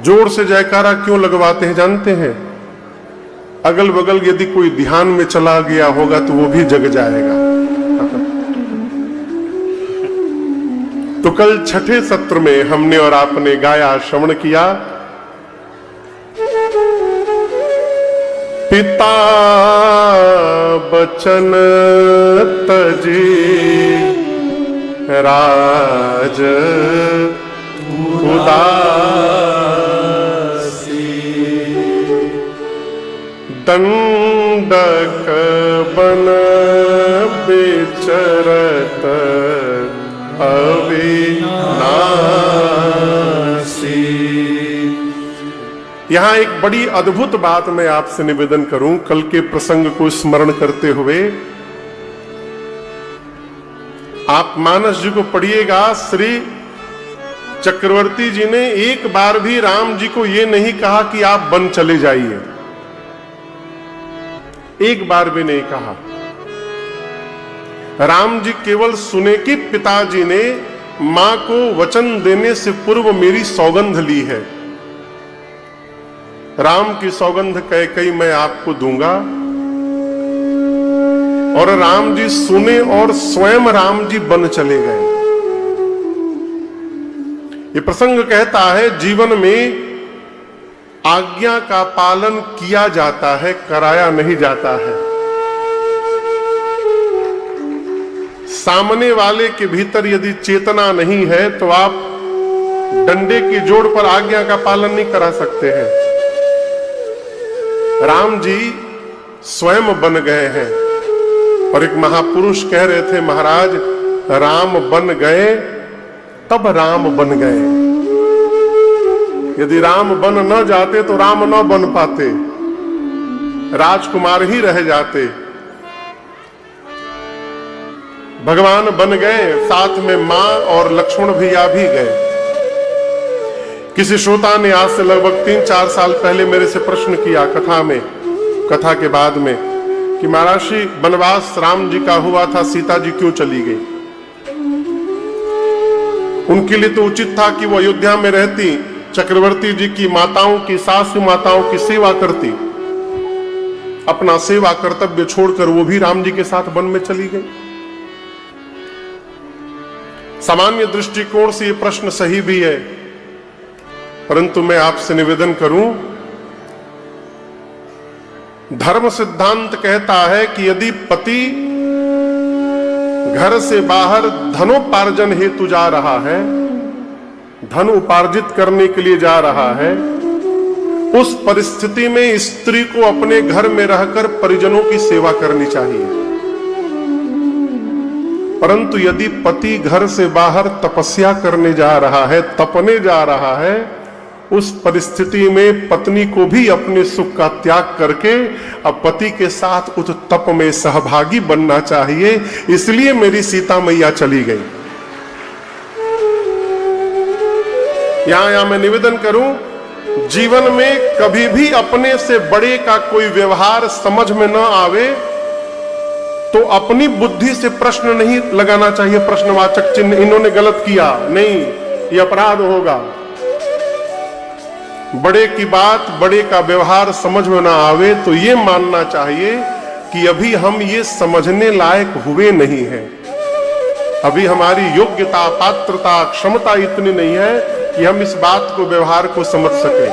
जोर से जयकारा क्यों लगवाते हैं जानते हैं? अगल बगल यदि कोई ध्यान में चला गया होगा तो वो भी जग जाएगा। तो कल छठे सत्र में हमने और आपने गाया, श्रवण किया, पिता बचन तजी राज उदासी, दंडक बन विचरत अविनाशी। यहां एक बड़ी अद्भुत बात मैं आपसे निवेदन करूं, कल के प्रसंग को स्मरण करते हुए। आप मानस जी को पढ़िएगा। श्री चक्रवर्ती जी ने एक बार भी राम जी को यह नहीं कहा कि आप वन चले जाइए, एक बार भी नहीं कहा। राम जी केवल सुने कि पिताजी ने मां को वचन देने से पूर्व मेरी सौगंध ली है। राम की सौगंध कैकई मैं आपको दूंगा। और राम जी सुने और स्वयं राम जी वन चले गए। ये प्रसंग कहता है जीवन में आज्ञा का पालन किया जाता है, कराया नहीं जाता है। सामने वाले के भीतर यदि चेतना नहीं है तो आप डंडे की जोड़ पर आज्ञा का पालन नहीं करा सकते हैं। राम जी स्वयं बन गए हैं। और एक महापुरुष कह रहे थे, महाराज राम बन गए तब राम बन गए। यदि राम बन न जाते तो राम न बन पाते, राजकुमार ही रह जाते। भगवान बन गए, साथ में मां और लक्ष्मण भैया भी गए। किसी श्रोता ने आज से लगभग 3-4 साल पहले मेरे से प्रश्न किया कथा के बाद में कि महाराज जी वनवास राम जी का हुआ था, सीता जी क्यों चली गई? उनके लिए तो उचित था कि वो अयोध्या में रहती, चक्रवर्ती जी की माताओं की, सासू माताओं की सेवा करती। अपना सेवा कर्तव्य छोड़कर वो भी राम जी के साथ वन में चली गई। सामान्य दृष्टिकोण से ये प्रश्न सही भी है, परंतु मैं आपसे निवेदन करूं, धर्म सिद्धांत कहता है कि यदि पति घर से बाहर धनोपार्जन हेतु जा रहा है, धन उपार्जित करने के लिए जा रहा है, उस परिस्थिति में स्त्री को अपने घर में रहकर परिजनों की सेवा करनी चाहिए। परंतु यदि पति घर से बाहर तपस्या करने जा रहा है, तपने जा रहा है, उस परिस्थिति में पत्नी को भी अपने सुख का त्याग करके अब पति के साथ उस तप में सहभागी बनना चाहिए। इसलिए मेरी सीता मैया चली गई। यहां मैं निवेदन करूं, जीवन में कभी भी अपने से बड़े का कोई व्यवहार समझ में न आवे तो अपनी बुद्धि से प्रश्न नहीं लगाना चाहिए, प्रश्नवाचक चिन्ह, इन्होंने गलत किया, नहीं, ये अपराध होगा। बड़े की बात, बड़े का व्यवहार समझ में ना आवे तो ये मानना चाहिए कि अभी हम ये समझने लायक हुए नहीं हैं। अभी हमारी योग्यता, पात्रता, क्षमता इतनी नहीं है कि हम इस बात को, व्यवहार को समझ सके।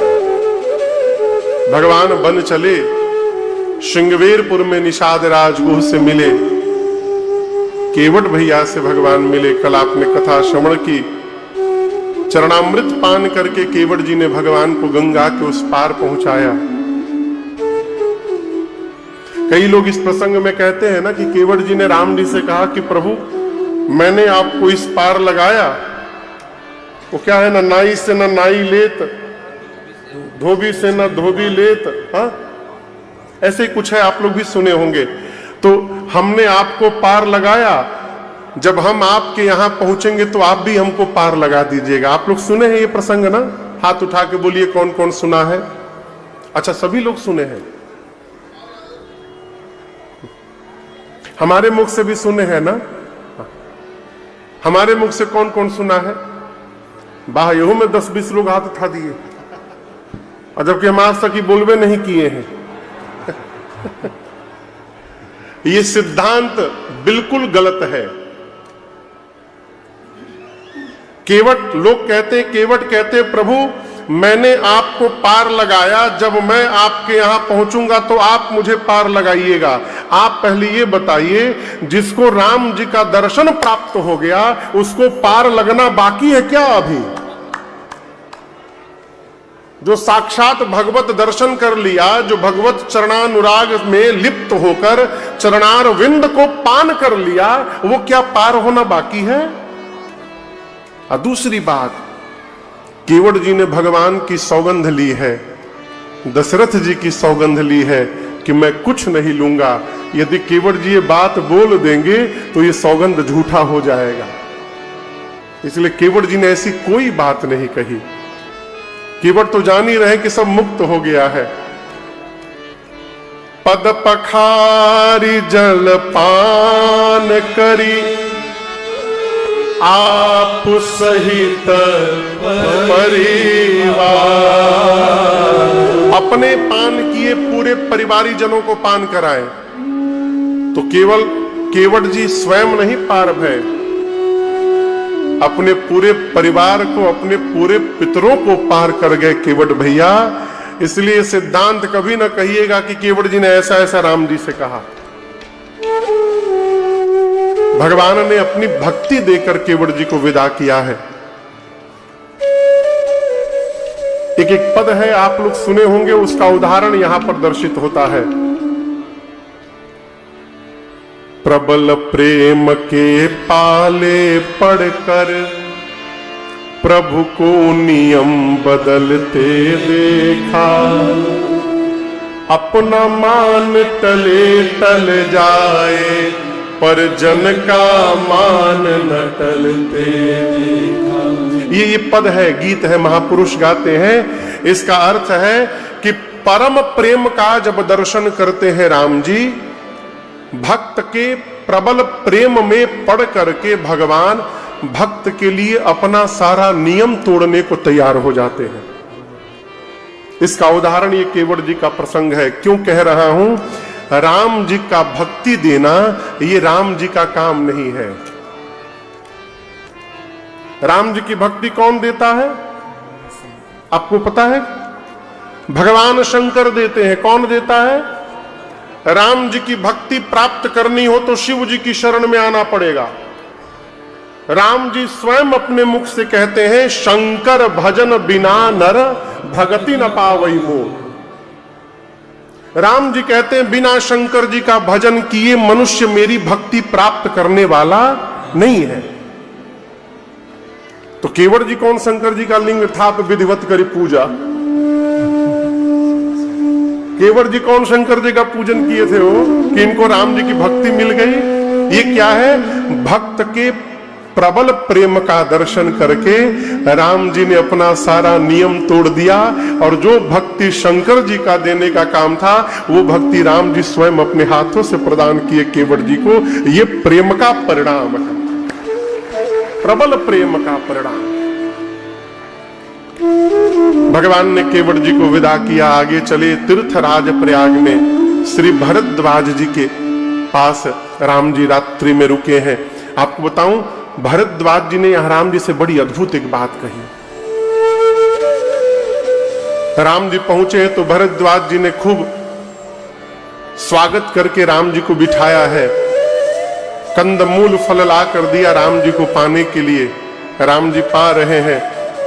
भगवान बन चले, श्रृंगवेरपुर में निषाद राजगुह से मिले, केवट भैया से भगवान मिले। कल आपने कथा श्रवण की। चरणामृत पान करके केवट जी ने भगवान को गंगा के उस पार पहुंचाया। कई लोग इस प्रसंग में कहते हैं ना कि केवट जी ने राम जी से कहा कि प्रभु मैंने आपको इस पार लगाया, वो क्या है, ना नाई से ना नाई लेत, धोबी से ना धोबी लेत, हाँ ऐसे ही कुछ है, आप लोग भी सुने होंगे। तो हमने आपको पार लगाया, जब हम आपके यहां पहुंचेंगे तो आप भी हमको पार लगा दीजिएगा। आप लोग सुने हैं ये प्रसंग ना? हाथ उठा के बोलिए कौन कौन सुना है। अच्छा, सभी लोग सुने हैं, हमारे मुख से भी सुने हैं ना? हमारे मुख से कौन कौन सुना है? वाह, यहू में 10-20 लोग हाथ उठा दिए। और जबकि हम आज तक ही बोलबे नहीं किए हैं। ये सिद्धांत बिल्कुल गलत है। केवट लोग कहते, केवट कहते प्रभु मैंने आपको पार लगाया, जब मैं आपके यहां पहुंचूंगा तो आप मुझे पार लगाइएगा। आप पहले ये बताइए, जिसको राम जी का दर्शन प्राप्त हो गया उसको पार लगना बाकी है क्या अभी? जो साक्षात भगवत दर्शन कर लिया, जो भगवत चरणानुराग में लिप्त होकर चरणार विंद को पान कर लिया, वो क्या पार होना बाकी है? और दूसरी बात, केवट जी ने भगवान की सौगंध ली है, दशरथ जी की सौगंध ली है कि मैं कुछ नहीं लूंगा। यदि केवट जी ये बात बोल देंगे तो ये सौगंध झूठा हो जाएगा। इसलिए केवट जी ने ऐसी कोई बात नहीं कही। केवट तो जान ही रहे कि सब मुक्त हो गया है। पद पखारी जल पान करी आप सहित परिवार, अपने पान किए पूरे परिवारी जनों को पान कराए। तो केवल केवट जी स्वयं नहीं पार भय, अपने पूरे परिवार को, अपने पूरे पितरों को पार कर गए केवट भैया। इसलिए सिद्धांत कभी ना कहिएगा कि केवट जी ने ऐसा ऐसा राम जी से कहा। भगवान ने अपनी भक्ति देकर केवट जी को विदा किया है। एक एक पद है, आप लोग सुने होंगे, उसका उदाहरण यहां पर दर्शित होता है। प्रबल प्रेम के पाले पड़कर प्रभु को नियम बदलते देखा, अपना मान टले टल जाए पर जन का मान न टलते देखा। ये पद है, गीत है, महापुरुष गाते हैं। इसका अर्थ है कि परम प्रेम का जब दर्शन करते हैं राम जी, भक्त के प्रबल प्रेम में पड़ करके भगवान भक्त के लिए अपना सारा नियम तोड़ने को तैयार हो जाते हैं। इसका उदाहरण ये केवट जी का प्रसंग है। क्यों कह रहा हूं? राम जी का भक्ति देना ये राम जी का काम नहीं है। राम जी की भक्ति कौन देता है आपको पता है? भगवान शंकर देते हैं। कौन देता है? राम जी की भक्ति प्राप्त करनी हो तो शिव जी की शरण में आना पड़ेगा। राम जी स्वयं अपने मुख से कहते हैं, शंकर भजन बिना नर भगति न पावई मोह। राम जी कहते हैं, बिना शंकर जी का भजन किए मनुष्य मेरी भक्ति प्राप्त करने वाला नहीं है। तो केवट जी कौन शंकर जी का लिंग था विधिवत करी पूजा? केवट जी कौन शंकर जी का पूजन किए थे वो कि इनको राम जी की भक्ति मिल गई? ये क्या है? भक्त के प्रबल प्रेम का दर्शन करके राम जी ने अपना सारा नियम तोड़ दिया, और जो भक्ति शंकर जी का देने का काम था वो भक्ति राम जी स्वयं अपने हाथों से प्रदान किए केवट जी को। ये प्रेम का परिणाम है, प्रबल प्रेम का परिणाम। भगवान ने केवट जी को विदा किया। आगे चले तीर्थराज प्रयाग में श्री भरद्वाज जी के पास राम जी रात्रि में रुके हैं। आपको बताऊं, भरद्वाज जी ने यहां राम जी से बड़ी अद्भुत एक बात कही। राम जी पहुंचे तो भरद्वाज जी ने खूब स्वागत करके राम जी को बिठाया है। कंदमूल फल ला कर दिया राम जी को पाने के लिए। राम जी पा रहे हैं।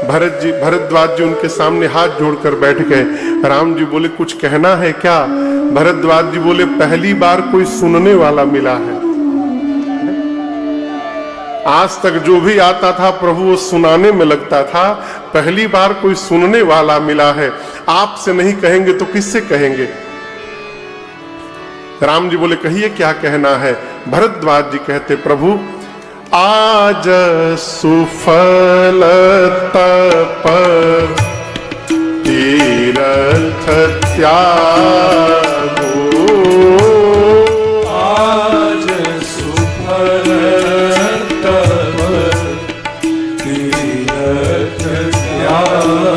भरद्वाज जी उनके सामने हाथ जोड़कर बैठ गए। राम जी बोले, कुछ कहना है क्या? भरद्वाज जी बोले, पहली बार कोई सुनने वाला मिला है। आज तक जो भी आता था प्रभु वो सुनाने में लगता था, पहली बार कोई सुनने वाला मिला है। आपसे नहीं कहेंगे तो किससे कहेंगे? राम जी बोले, कहिए क्या कहना है? भरद्वाज जी कहते, प्रभु आज सुफल तप तीरथ त्यागो, आज सुफल तप तीरथ त्यागो,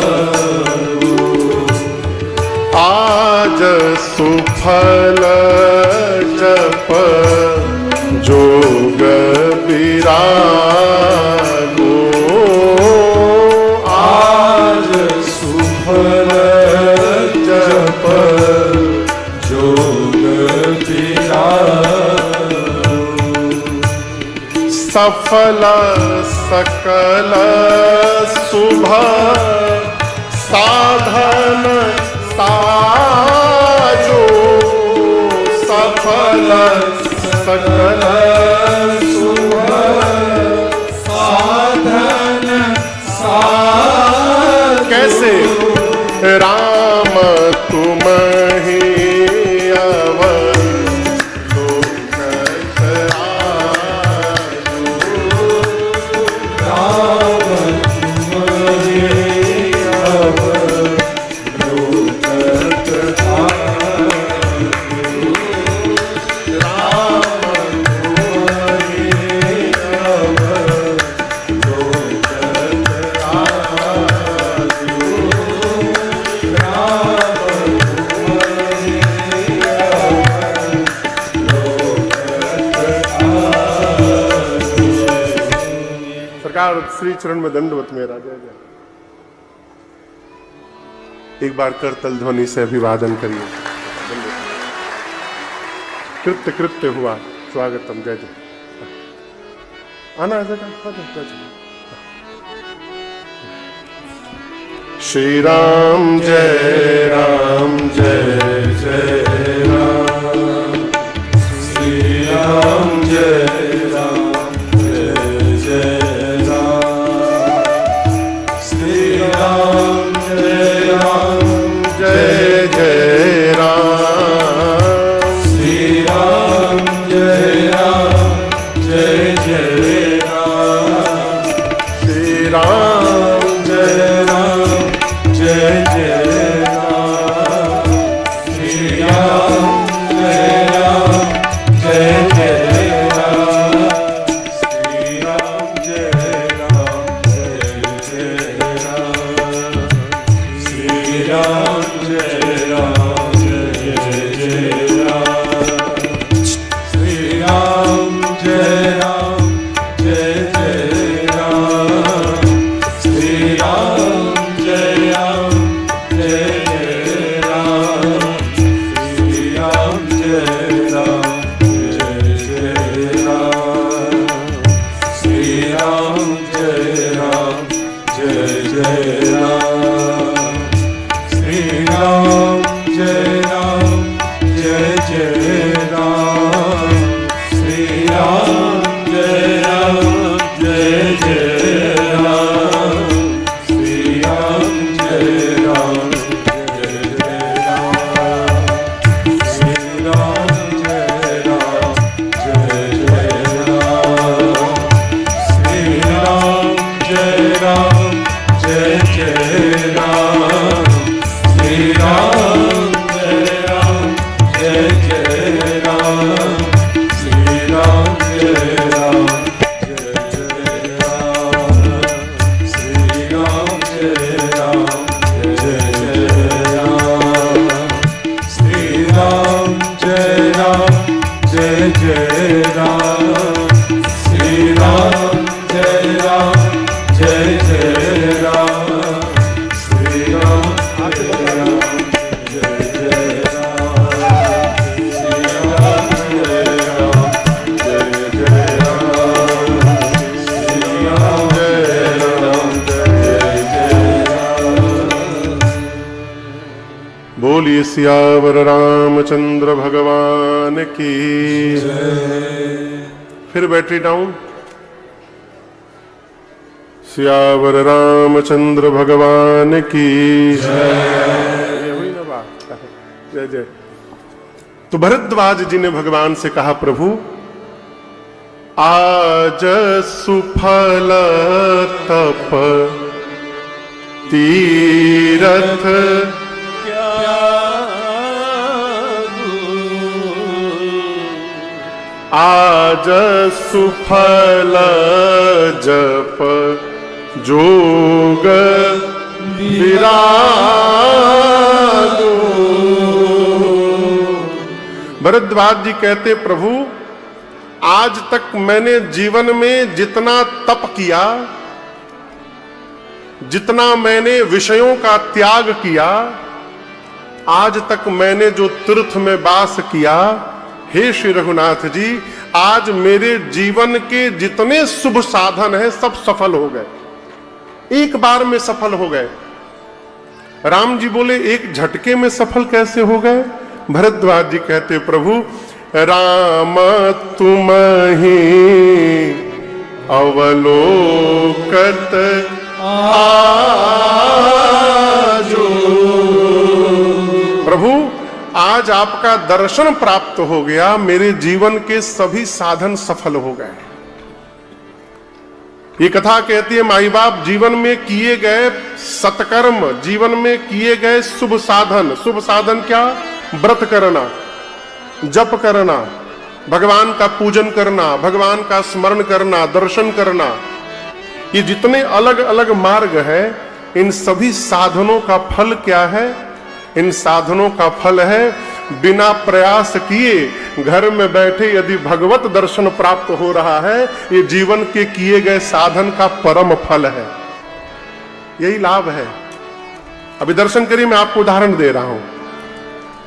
सुफल जप जोग विरागो, आज सुफल जप जोग विरागो, सफल सकल शुभ साधन साजो, सफल सकल शुभ साधन साजो। कैसे? राम तुम ही श्री चरण में दंडवत मेरा जय जय। एक बार करतल ध्वनि से अभिवादन करिए। कृत्य कृत्य हुआ स्वागतम जय जय। आना है श्री राम जय जय जय राम, श्री राम जय राम बोलिए सियावर रामचंद्र भगवान की। फिर बैटरी डाउन। सियावर रामचंद्र भगवान की जय। हुई ना बात, जय जय। तो भरद्वाज जी ने भगवान से कहा, प्रभु आज सुफल तप तीरथ आज सुफल जप जोग विरागो भरद्वाज जी कहते, प्रभु आज तक मैंने जीवन में जितना तप किया, जितना मैंने विषयों का त्याग किया, आज तक मैंने जो तीर्थ में वास किया, हे श्री रघुनाथ जी, आज मेरे जीवन के जितने शुभ साधन हैं सब सफल हो गए, एक बार में सफल हो गए। राम जी बोले, एक झटके में सफल कैसे हो गए? भरद्वाज जी कहते, प्रभु राम तुम्हि अवलोकत आजो। प्रभु आज आपका दर्शन प्राप्त हो गया, मेरे जीवन के सभी साधन सफल हो गए। ये कथा कहती है, माई बाप जीवन में किए गए सत्कर्म, जीवन में किए गए शुभ साधन, शुभ साधन क्या? व्रत करना, जप करना, भगवान का पूजन करना, भगवान का स्मरण करना, दर्शन करना, ये जितने अलग अलग मार्ग है, इन सभी साधनों का फल क्या है? इन साधनों का फल है बिना प्रयास किए घर में बैठे यदि भगवत दर्शन प्राप्त हो रहा है, ये जीवन के किए गए साधन का परम फल है, यही लाभ है। अभी दर्शन करिए, मैं आपको उदाहरण दे रहा हूं।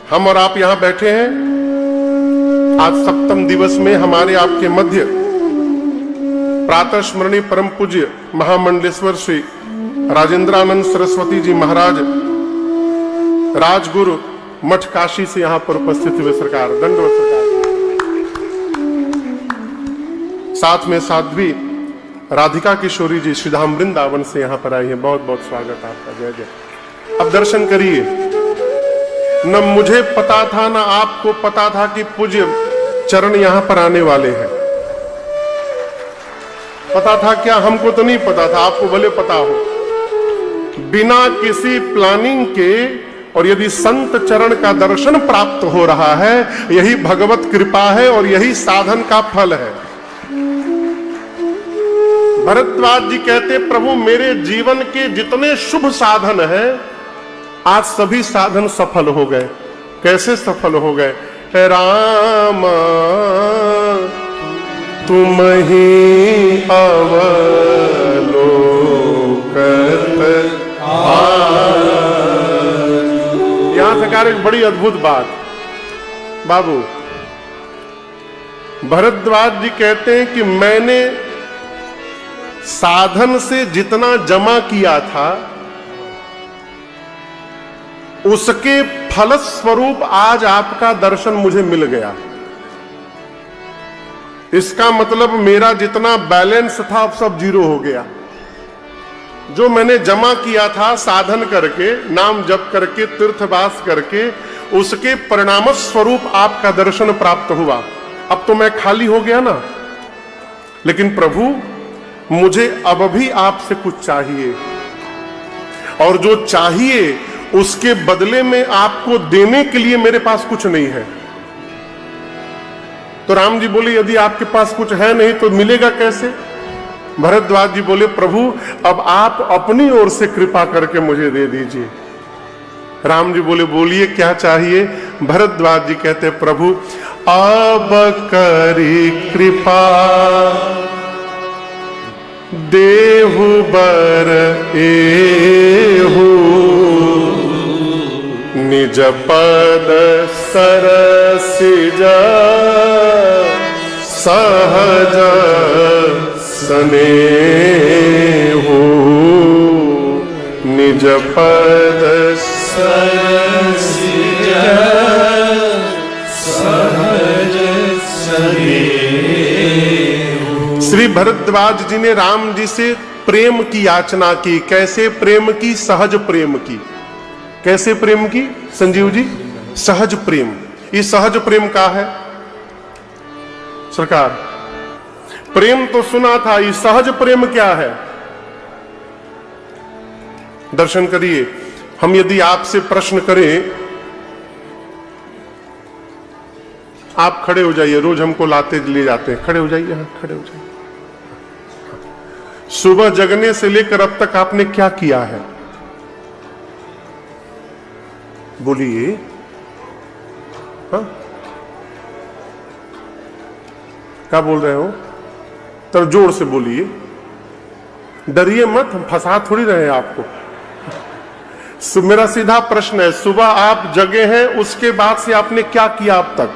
हम और आप यहां बैठे हैं, आज सप्तम दिवस में हमारे आपके मध्य प्रातः स्मरणीय परम पूज्य महामंडलेश्वर श्री राजेंद्रानंद सरस्वती जी महाराज राजगुरु मठ काशी से यहां पर उपस्थित हुए। सरकार दंडवत सरकार। साथ में साध्वी राधिका किशोरी जी श्रीधाम वृंदावन से यहां पर आई है। बहुत बहुत स्वागत आपका, जय जय। अब दर्शन करिए। न मुझे पता था न आपको पता था कि पूज्य चरण यहां पर आने वाले हैं। पता था क्या? हमको तो नहीं पता था, आपको भले पता हो। बिना किसी प्लानिंग के और यदि संत चरण का दर्शन प्राप्त हो रहा है, यही भगवत कृपा है और यही साधन का फल है। भरद्वाज जी कहते, प्रभु मेरे जीवन के जितने शुभ साधन हैं, आज सभी साधन सफल हो गए। कैसे सफल हो गए? राम तुम्हि अवलोकत यहां सरकार एक बड़ी अद्भुत बात। बाबू भरद्वाज जी कहते हैं कि मैंने साधन से जितना जमा किया था, उसके फलस्वरूप आज आपका दर्शन मुझे मिल गया। इसका मतलब मेरा जितना बैलेंस था अब सब जीरो हो गया। जो मैंने जमा किया था साधन करके, नाम जप करके, तीर्थवास करके, उसके परिणाम स्वरूप आपका दर्शन प्राप्त हुआ। अब तो मैं खाली हो गया ना। लेकिन प्रभु मुझे अब भी आपसे कुछ चाहिए, और जो चाहिए उसके बदले में आपको देने के लिए मेरे पास कुछ नहीं है। तो राम जी बोले, यदि आपके पास कुछ है नहीं तो मिलेगा कैसे? भरद्वाज जी बोले, प्रभु अब आप अपनी ओर से कृपा करके मुझे दे दीजिए। राम जी बोले, बोलिए क्या चाहिए? भरद्वाज जी कहते, प्रभु अब करी कृपा देहु बर एहु निज पद सरसिज सहज सनेहु निज पद सरसिज सहज सनेहु। श्री भरद्वाज जी ने राम जी से प्रेम की याचना की। कैसे प्रेम की? सहज प्रेम की। कैसे प्रेम की संजीव जी? सहज प्रेम। ये सहज प्रेम का है सरकार। प्रेम तो सुना था, ये सहज प्रेम क्या है? दर्शन करिए। हम यदि आपसे प्रश्न करें, आप खड़े हो जाइए। रोज हमको लाते ले जाते हैं, खड़े हो जाइए। हाँ, खड़े हो जाइए। सुबह जगने से लेकर अब तक आपने क्या किया है? बोलिए। हाँ? क्या बोल रहे हो? तो जोर से बोलिए, डरिए मत, हम फंसा थोड़ी रहे हैं आपको। मेरा सीधा प्रश्न है, सुबह आप जगे हैं, उसके बाद से आपने क्या किया अब तक?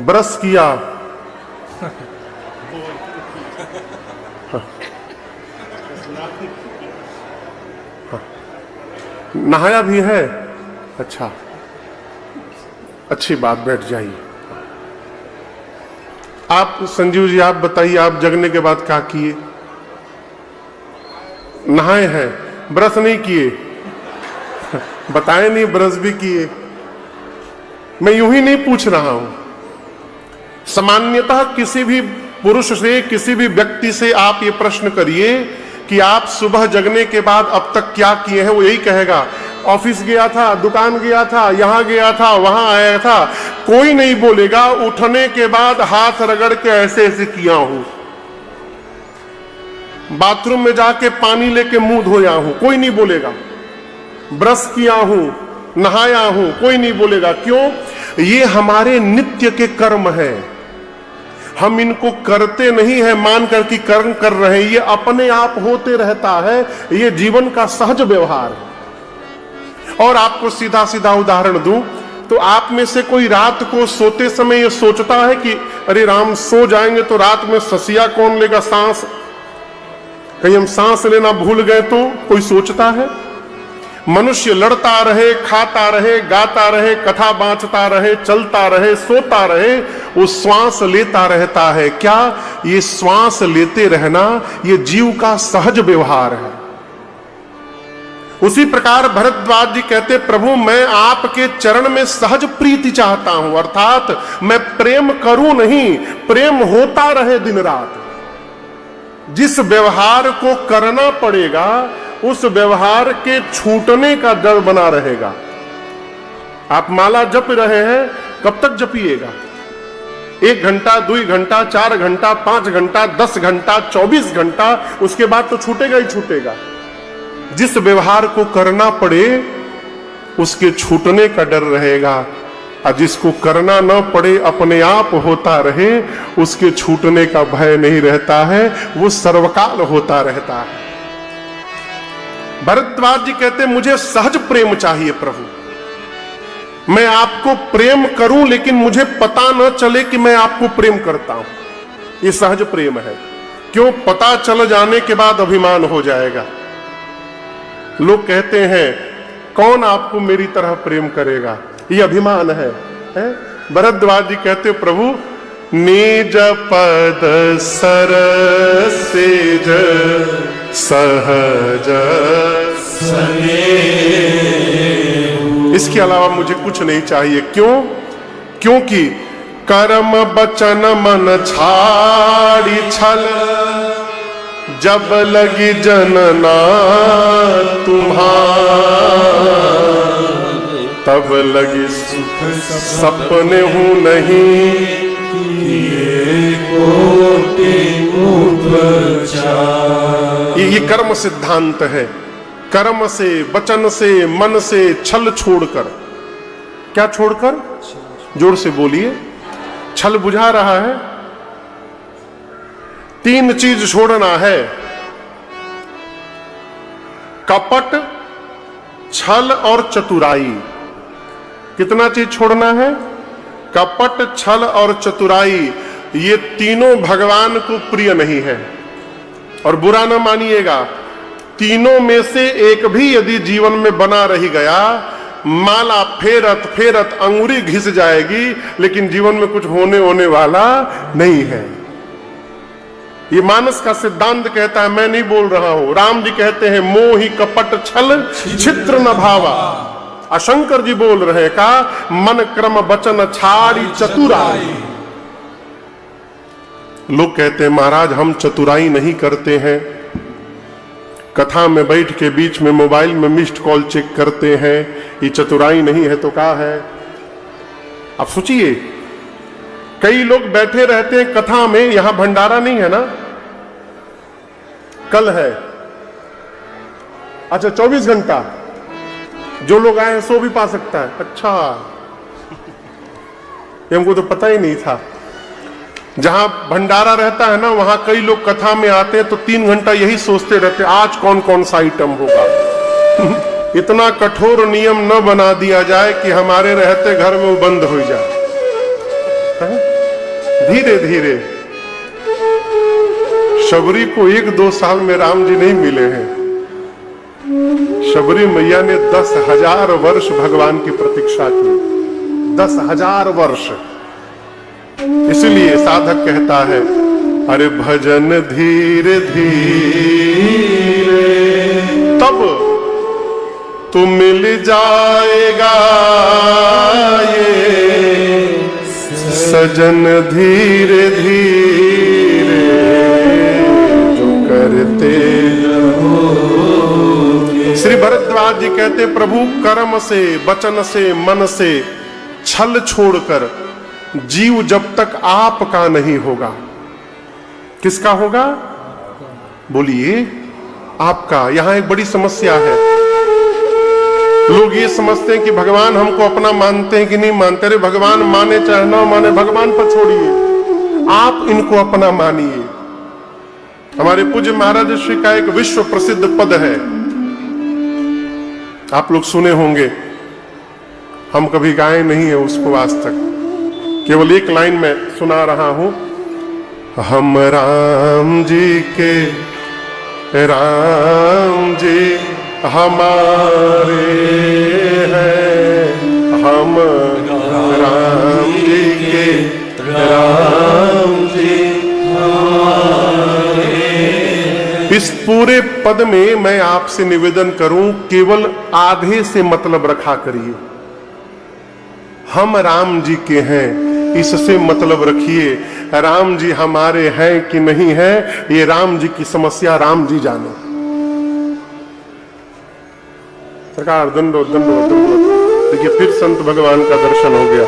ब्रश किया, नहाया भी है? अच्छा, अच्छी बात, बैठ जाइए। आप संजीव जी, आप बताइए, आप जगने के बाद क्या किए? नहाए हैं, ब्रश नहीं किए? बताए नहीं, ब्रश भी किए। मैं यूं ही नहीं पूछ रहा हूं, सामान्यतः किसी भी पुरुष से, किसी भी व्यक्ति से आप ये प्रश्न करिए कि आप सुबह जगने के बाद अब तक क्या किए हैं, वो यही कहेगा ऑफिस गया था, दुकान गया था, यहां गया था, वहां आया था। कोई नहीं बोलेगा उठने के बाद हाथ रगड़ के ऐसे ऐसे किया हूं, बाथरूम में जाके पानी लेके मुंह धोया हूं, कोई नहीं बोलेगा। ब्रश किया हूं, नहाया हूं, कोई नहीं बोलेगा। क्यों? ये हमारे नित्य के कर्म है, हम इनको करते नहीं है मान कर कि कर्म कर रहे हैं, ये अपने आप होते रहता है, ये जीवन का सहज व्यवहार है। और आपको सीधा सीधा उदाहरण दूं तो आप में से कोई रात को सोते समय ये सोचता है कि अरे राम, सो जाएंगे तो रात में ससिया कौन लेगा सांस, कहीं हम सांस लेना भूल गए तो? कोई सोचता है? मनुष्य लड़ता रहे, खाता रहे, गाता रहे, कथा बांचता रहे, चलता रहे, सोता रहे, वो श्वास लेता रहता है। क्या ये श्वास लेते रहना ये जीव का सहज व्यवहार है? उसी प्रकार भरद्वाज जी कहते, प्रभु मैं आपके चरण में सहज प्रीति चाहता हूं, अर्थात मैं प्रेम करूं नहीं, प्रेम होता रहे दिन रात। जिस व्यवहार को करना पड़ेगा उस व्यवहार के छूटने का डर बना रहेगा। आप माला जप रहे हैं, कब तक जपिएगा? 1 घंटा, 2 घंटा, 4 घंटा, 5 घंटा, 10 घंटा, 24 घंटा, उसके बाद तो छूटेगा ही छूटेगा। जिस व्यवहार को करना पड़े उसके छूटने का डर रहेगा, और जिसको करना न पड़े, अपने आप होता रहे, उसके छूटने का भय नहीं रहता है, वो सर्वकाल होता रहता है। भरद्वाज जी कहते, मुझे सहज प्रेम चाहिए प्रभु, मैं आपको प्रेम करूं लेकिन मुझे पता न चले कि मैं आपको प्रेम करता हूं। ये सहज प्रेम है। क्यों? पता चल जाने के बाद अभिमान हो जाएगा। लोग कहते हैं कौन आपको मेरी तरह प्रेम करेगा, ये अभिमान है? भरद्वाज जी कहते, प्रभु निज पद सरसेज सहज स्नेह, इसके अलावा मुझे कुछ नहीं चाहिए। क्यों? क्योंकि कर्म बचन मन छाड़ी छल, जब लगी जनना तुम्हार, तब लगी सुख सपने हूं नहीं, ये कर्म सिद्धांत है। कर्म से, वचन से, मन से छल छोड़कर, क्या छोड़कर? जोर से बोलिए, छल बुझा रहा है। 3 चीज छोड़ना है, कपट, छल और चतुराई। कितना चीज छोड़ना है? कपट, छल और चतुराई। ये तीनों भगवान को प्रिय नहीं है। और बुरा ना मानिएगा, तीनों में से एक भी यदि जीवन में बना रही गया, माला फेरत फेरत अंगुरी घिस जाएगी, लेकिन जीवन में कुछ होने वाला नहीं है। ये मानस का सिद्धांत कहता है, मैं नहीं बोल रहा हूं। राम जी कहते हैं, मोहि कपट छल छित्र न भावा। शंकर जी बोल रहे का, मन क्रम वचन छाड़ी चतुराई। लोग कहते हैं महाराज हम चतुराई नहीं करते हैं, कथा में बैठ के बीच में मोबाइल में मिस्ड कॉल चेक करते हैं, ये चतुराई नहीं है तो क्या है? आप सोचिए, कई लोग बैठे रहते हैं कथा में, यहां भंडारा नहीं है ना, कल है, अच्छा 24 घंटा जो लोग आए हैं सो भी पा सकता है। अच्छा, ये हमको तो पता ही नहीं था। जहां भंडारा रहता है ना, वहां कई लोग कथा में आते हैं तो 3 घंटा यही सोचते रहते आज कौन कौन सा आइटम होगा। इतना कठोर नियम न बना दिया जाए कि हमारे रहते घर में वो बंद हो जाए। धीरे धीरे शबरी को 1-2 साल में राम जी नहीं मिले हैं। शबरी मैया ने 10,000 वर्ष भगवान की प्रतीक्षा की। 10,000 वर्ष। इसलिए साधक कहता है, अरे भजन धीरे धीरे तब तो मिल जाएगा ये सजन, धीरे धीरे जो करते रहो। श्री भरद्वाज जी कहते, प्रभु कर्म से, वचन से, मन से छल छोड़कर जीव जब तक आपका नहीं होगा, किसका होगा? बोलिए, आपका। यहां एक बड़ी समस्या है। लोग ये समझते हैं कि भगवान हमको अपना मानते हैं कि नहीं मानते। अरे भगवान माने चाहे ना माने, भगवान पर छोड़िए, आप इनको अपना मानिए। हमारे पूज्य महाराज श्री का एक विश्व प्रसिद्ध पद है, आप लोग सुने होंगे, हम कभी गाए नहीं है उसको आज तक, केवल एक लाइन में सुना रहा हूं। हम राम जी के, राम जी हमारे हैं, हम राम जी के, राम जी हमारे। इस पूरे पद में मैं आपसे निवेदन करूं, केवल आधे से मतलब रखा करिए। हम राम जी के हैं, इससे मतलब रखिए। राम जी हमारे हैं कि नहीं है, ये राम जी की समस्या राम जी जाने। सरकार दंडो दंडो दंडो। देखिए फिर संत भगवान का दर्शन हो गया।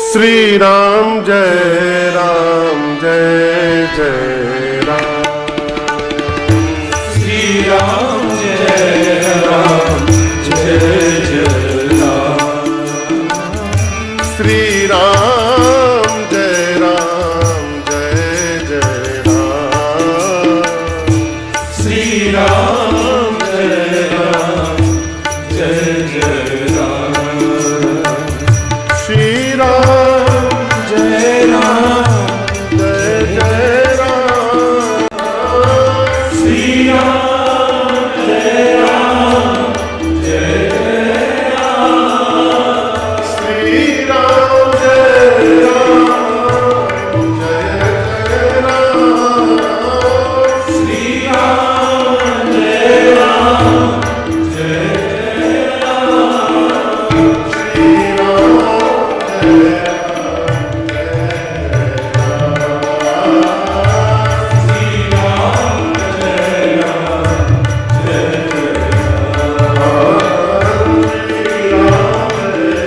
श्री राम जय राम, जय जय राम, श्री राम जय राम, जय जय राम, श्री राम जय राम, जय जय राम, श्री राम जय राम, जय जय राम, श्री राम जय राम, जय जय राम, श्री राम जय राम, जय जय राम, श्री राम जय राम, जय जय राम, श्री राम जय राम, जय श्री राम जय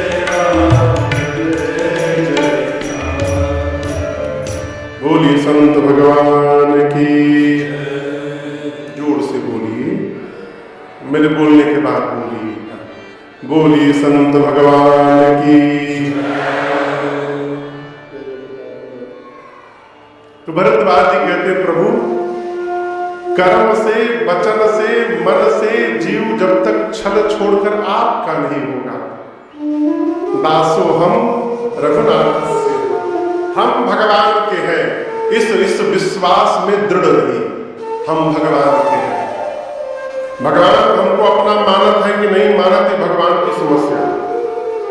बोलिए संत भगवान की। जोर से बोलिए, मेरे बोलने के बाद बोलिए। बोलिए संत भगवान की। तो भरद्वाज जी कहते, प्रभु कर्म से, वचन से, मन से जीव जब तक छल छोड़कर आपका नहीं होगा, दासो हम रघुनाथ से, हम भगवान के हैं। इस विश्वास में दृढ़ रहिए, हम भगवान के हैं। भगवान हमको अपना मानत है कि नहीं मानत है, भगवान की समस्या,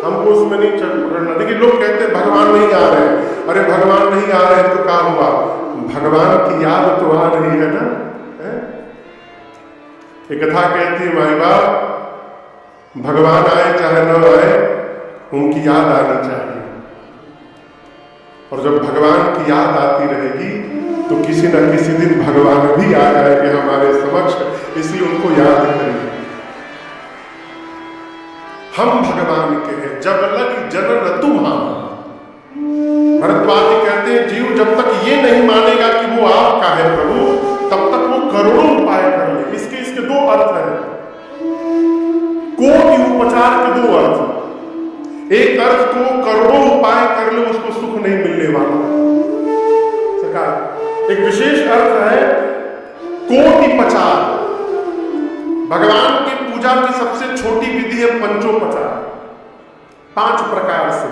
हमको उसमें नहीं पकड़ना। देखिए लोग कहते हैं भगवान नहीं आ रहे हैं। अरे भगवान नहीं आ रहे हैं तो क्या हुआ? भगवान की याद तो आ रही है ना। एक कथा कहती है, माई बाप भगवान आए चाहे न आए, उनकी याद आनी चाहिए। और जब भगवान की याद आती रहेगी तो किसी न किसी दिन भगवान भी आ जाएंगे हमारे समक्ष, इसलिए उनको याद करेंगे। हम भगवान के हैं, जब लग जनन तुम्हारा। भरद्वाज जी कहते हैं, जीव जब तक ये नहीं मानेगा कि वो आपका है प्रभु, तब तक वो करोड़ों उपाय कर ले। इसके 2 अर्थ हैं। एक विशेष अर्थ है कोटि पचार। भगवान की पूजा की सबसे छोटी विधि है पंचोपचार, 5 प्रकार से,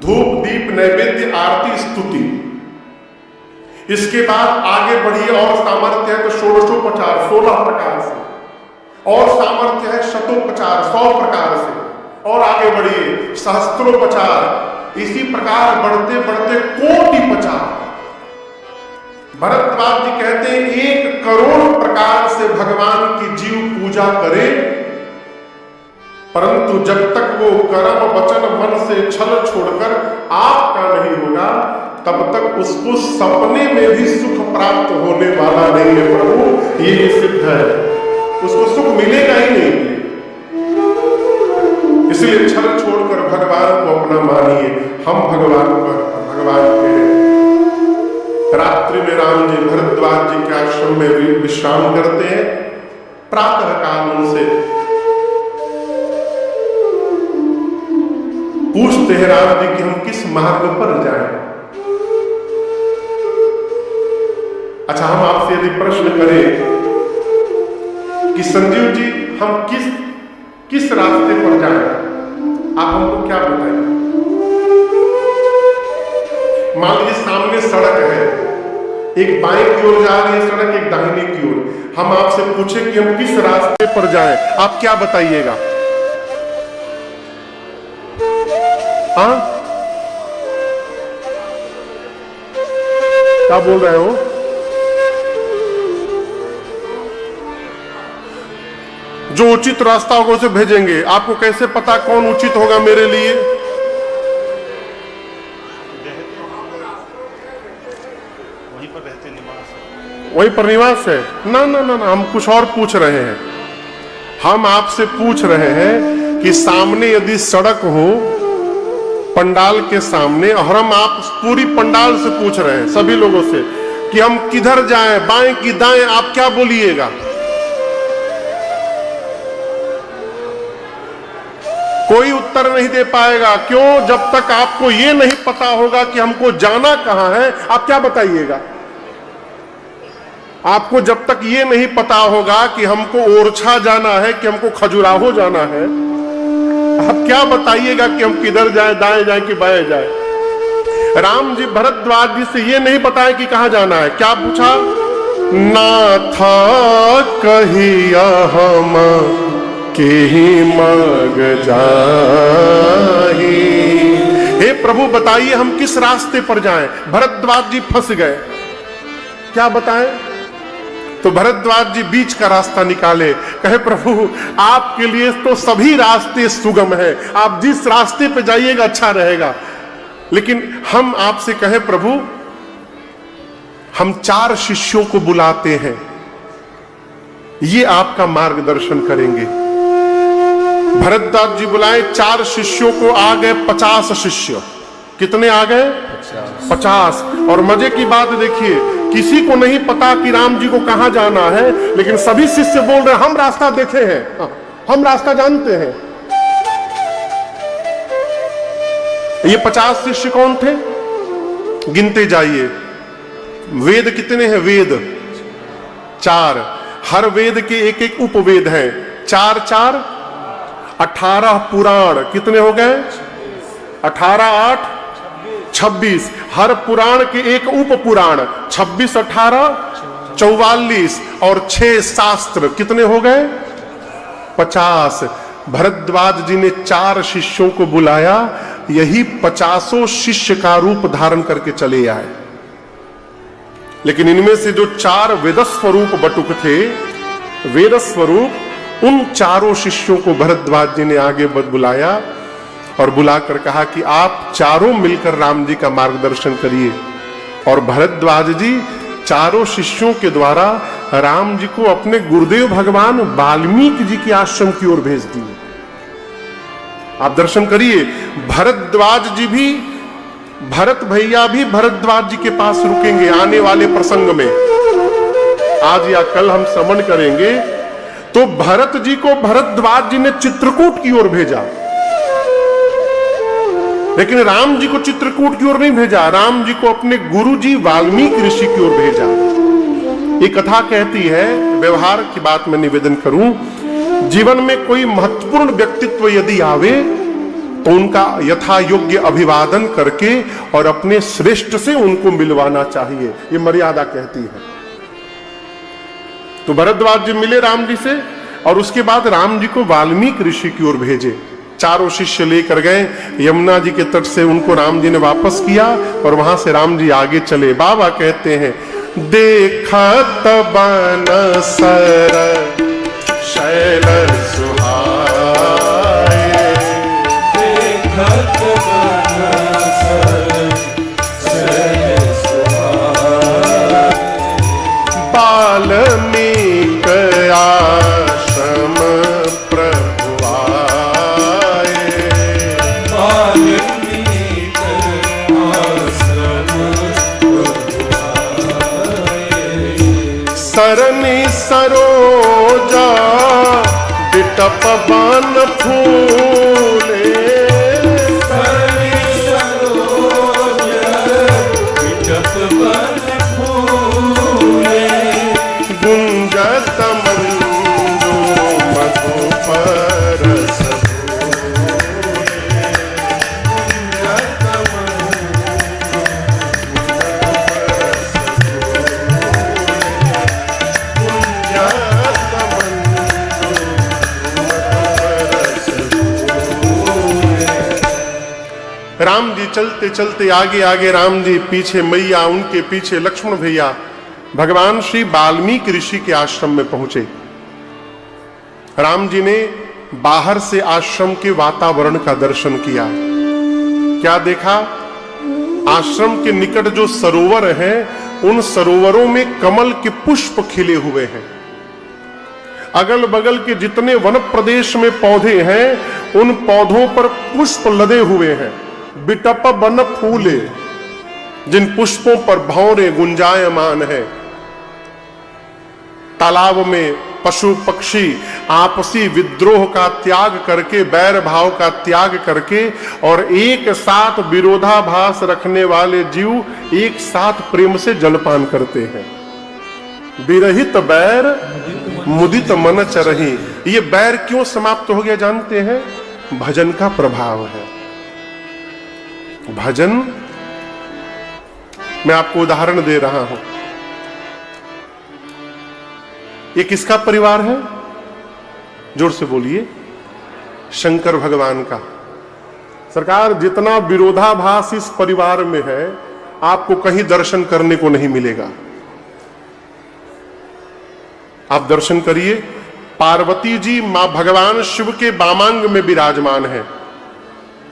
धूप दीप नैवेद्य आरती स्तुति। इसके बाद आगे बढ़िए और सामर्थ्य है तो षोडशोपचार 16 प्रकार से, और सामर्थ्य है शतोपचार 100 प्रकार से, और आगे बढ़िए सहस्त्रोपचार। इसी प्रकार बढ़ते बढ़ते कोटिपचार। भरद्वाज जी कहते हैं 1 करोड़ प्रकार से भगवान की जीव पूजा करे, परंतु जब तक वो कर्म वचन मन से छल छोड़कर आपका नहीं होगा, तब तक उसको सपने में भी सुख प्राप्त होने वाला नहीं है प्रभु, ये सिद्ध है। उसको सुख मिलेगा ही नहीं। इसलिए छल छोड़कर भगवान को अपना मानिए। हम भगवान के रात्रि में राम जी भरद्वाज जी के आश्रम में विश्राम करते हैं। प्रातः काल उनसे पूछते हैं राम जी कि हम किस मार्ग पर जाएं। अच्छा, हम आपसे यदि प्रश्न करें कि संजीव जी हम किस रास्ते पर जाएं, आप हमको क्या बताएं? मान लीजिए सामने सड़क है, एक बाएं की ओर जा रही है सड़क, एक दाहिने की ओर। हम आपसे पूछे कि हम किस रास्ते पर जाएं, आप क्या बताइएगा? हाँ, क्या बोल रहे हो? जो उचित रास्ता होगा उसे भेजेंगे। आपको कैसे पता कौन उचित होगा मेरे लिए? वहीं पर निवास है। ना ना ना ना, हम कुछ और पूछ रहे हैं। हम आपसे पूछ रहे हैं कि सामने यदि सड़क हो पंडाल के सामने, और हम आप पूरी पंडाल से पूछ रहे हैं सभी लोगों से कि हम किधर जाएं, बाएं की दाएं, आप क्या बोलिएगा? कोई उत्तर नहीं दे पाएगा। क्यों? जब तक आपको ये नहीं पता होगा कि हमको जाना कहां है, आप क्या बताइएगा? आपको जब तक ये नहीं पता होगा कि हमको ओरछा जाना है कि हमको खजुराहो जाना है, आप क्या बताइएगा कि हम किधर जाएं, दाएं जाएं कि बाएं जाएं? राम जी भरद्वाज जी से ये नहीं बताए कि कहां जाना है। क्या पूछा? नाथ कहिया हम के ही मार्ग जाहि। हे प्रभु बताइए हम किस रास्ते पर जाएं? भरद्वाज जी फंस गए। क्या बताएं? तो भरद्वाज जी बीच का रास्ता निकाले। कहे प्रभु आपके लिए तो सभी रास्ते सुगम है, आप जिस रास्ते पे जाइएगा अच्छा रहेगा। लेकिन हम आपसे कहे प्रभु हम 4 शिष्यों को बुलाते हैं, ये आपका मार्गदर्शन करेंगे। भरद्वाज जी बुलाए 4 शिष्यों को, आ गए 50 शिष्य। कितने आ गए? 50। और मजे की बात देखिए, किसी को नहीं पता कि राम जी को कहां जाना है, लेकिन सभी शिष्य बोल रहे हैं हम रास्ता देखे हैं, हम रास्ता जानते हैं। ये 50 शिष्य कौन थे? गिनते जाइए। वेद कितने हैं? वेद 4। हर वेद के एक एक उपवेद हैं। 4 4 18 पुराण। कितने हो गए? 18 8 26। हर पुराण के एक उप पुराण। 26 18 44 और 6 शास्त्र। कितने हो गए? 50। भरद्वाज जी ने 4 शिष्यों को बुलाया, यही 50 शिष्य का रूप धारण करके चले आए। लेकिन इनमें से जो 4 वेदस्वरूप बटुक थे, वेदस्वरूप, उन 4 शिष्यों को भरद्वाज जी ने आगे बुलाया और बुलाकर कहा कि आप चारों मिलकर राम जी का मार्गदर्शन करिए। और भरद्वाज जी 4 शिष्यों के द्वारा राम जी को अपने गुरुदेव भगवान वाल्मीकि जी के आश्रम की ओर भेज दिए। आप दर्शन करिए। भरद्वाज जी भी, भरत भैया भी भरद्वाज जी के पास रुकेंगे आने वाले प्रसंग में। आज या कल हम श्रवण करेंगे। तो भरत जी को भरद्वाज जी ने चित्रकूट की ओर भेजा। लेकिन राम जी को चित्रकूट की ओर नहीं भेजा, राम जी को अपने गुरु जी वाल्मीकि ऋषि की ओर भेजा। ये कथा कहती है, व्यवहार की बात मैं निवेदन करूं, जीवन में कोई महत्वपूर्ण व्यक्तित्व यदि आवे तो उनका यथा योग्य अभिवादन करके और अपने श्रेष्ठ से उनको मिलवाना चाहिए, ये मर्यादा कहती है। तो भरद्वाज जी मिले राम जी से और उसके बाद राम जी को वाल्मीकि ऋषि की ओर भेजे। चारों शिष्य लेकर गए, यमुना जी के तट से उनको राम जी ने वापस किया और वहां से राम जी आगे चले। बाबा कहते हैं, देखत बन सर शैल सुहाए, देखत बन सर शैल सुहाए, वाल्मीकि आश्रम प्रभु आए, वाल्मीकि आश्रम प्रभु आए, सरनि सरोजा बिटप बन फूले, सरनि सरोजा बिटप बन फूले, गुंजत मंजू मधुपर राम जी चलते चलते आगे आगे, राम जी पीछे मैया, उनके पीछे लक्ष्मण भैया, भगवान श्री वाल्मीकि ऋषि के आश्रम में पहुंचे। राम जी ने बाहर से आश्रम के वातावरण का दर्शन किया। क्या देखा? आश्रम के निकट जो सरोवर हैं, उन सरोवरों में कमल के पुष्प खिले हुए हैं। अगल बगल के जितने वन प्रदेश में पौधे हैं, उन पौधों पर पुष्प लदे हुए हैं। बिटप बन फूले, जिन पुष्पों पर भंवरे गुंजायमान है। तालाब में पशु पक्षी आपसी विद्रोह का त्याग करके, बैर भाव का त्याग करके और एक साथ विरोधाभास रखने वाले जीव एक साथ प्रेम से जलपान करते हैं। विरहित बैर मुदित मन चरहि। ये बैर क्यों समाप्त हो गया जानते हैं? भजन का प्रभाव है। भजन, मैं आपको उदाहरण दे रहा हूं। ये किसका परिवार है? जोर से बोलिए। शंकर भगवान का। सरकार, जितना विरोधाभास इस परिवार में है, आपको कहीं दर्शन करने को नहीं मिलेगा। आप दर्शन करिए, पार्वती जी मां भगवान शिव के वामांग में विराजमान है।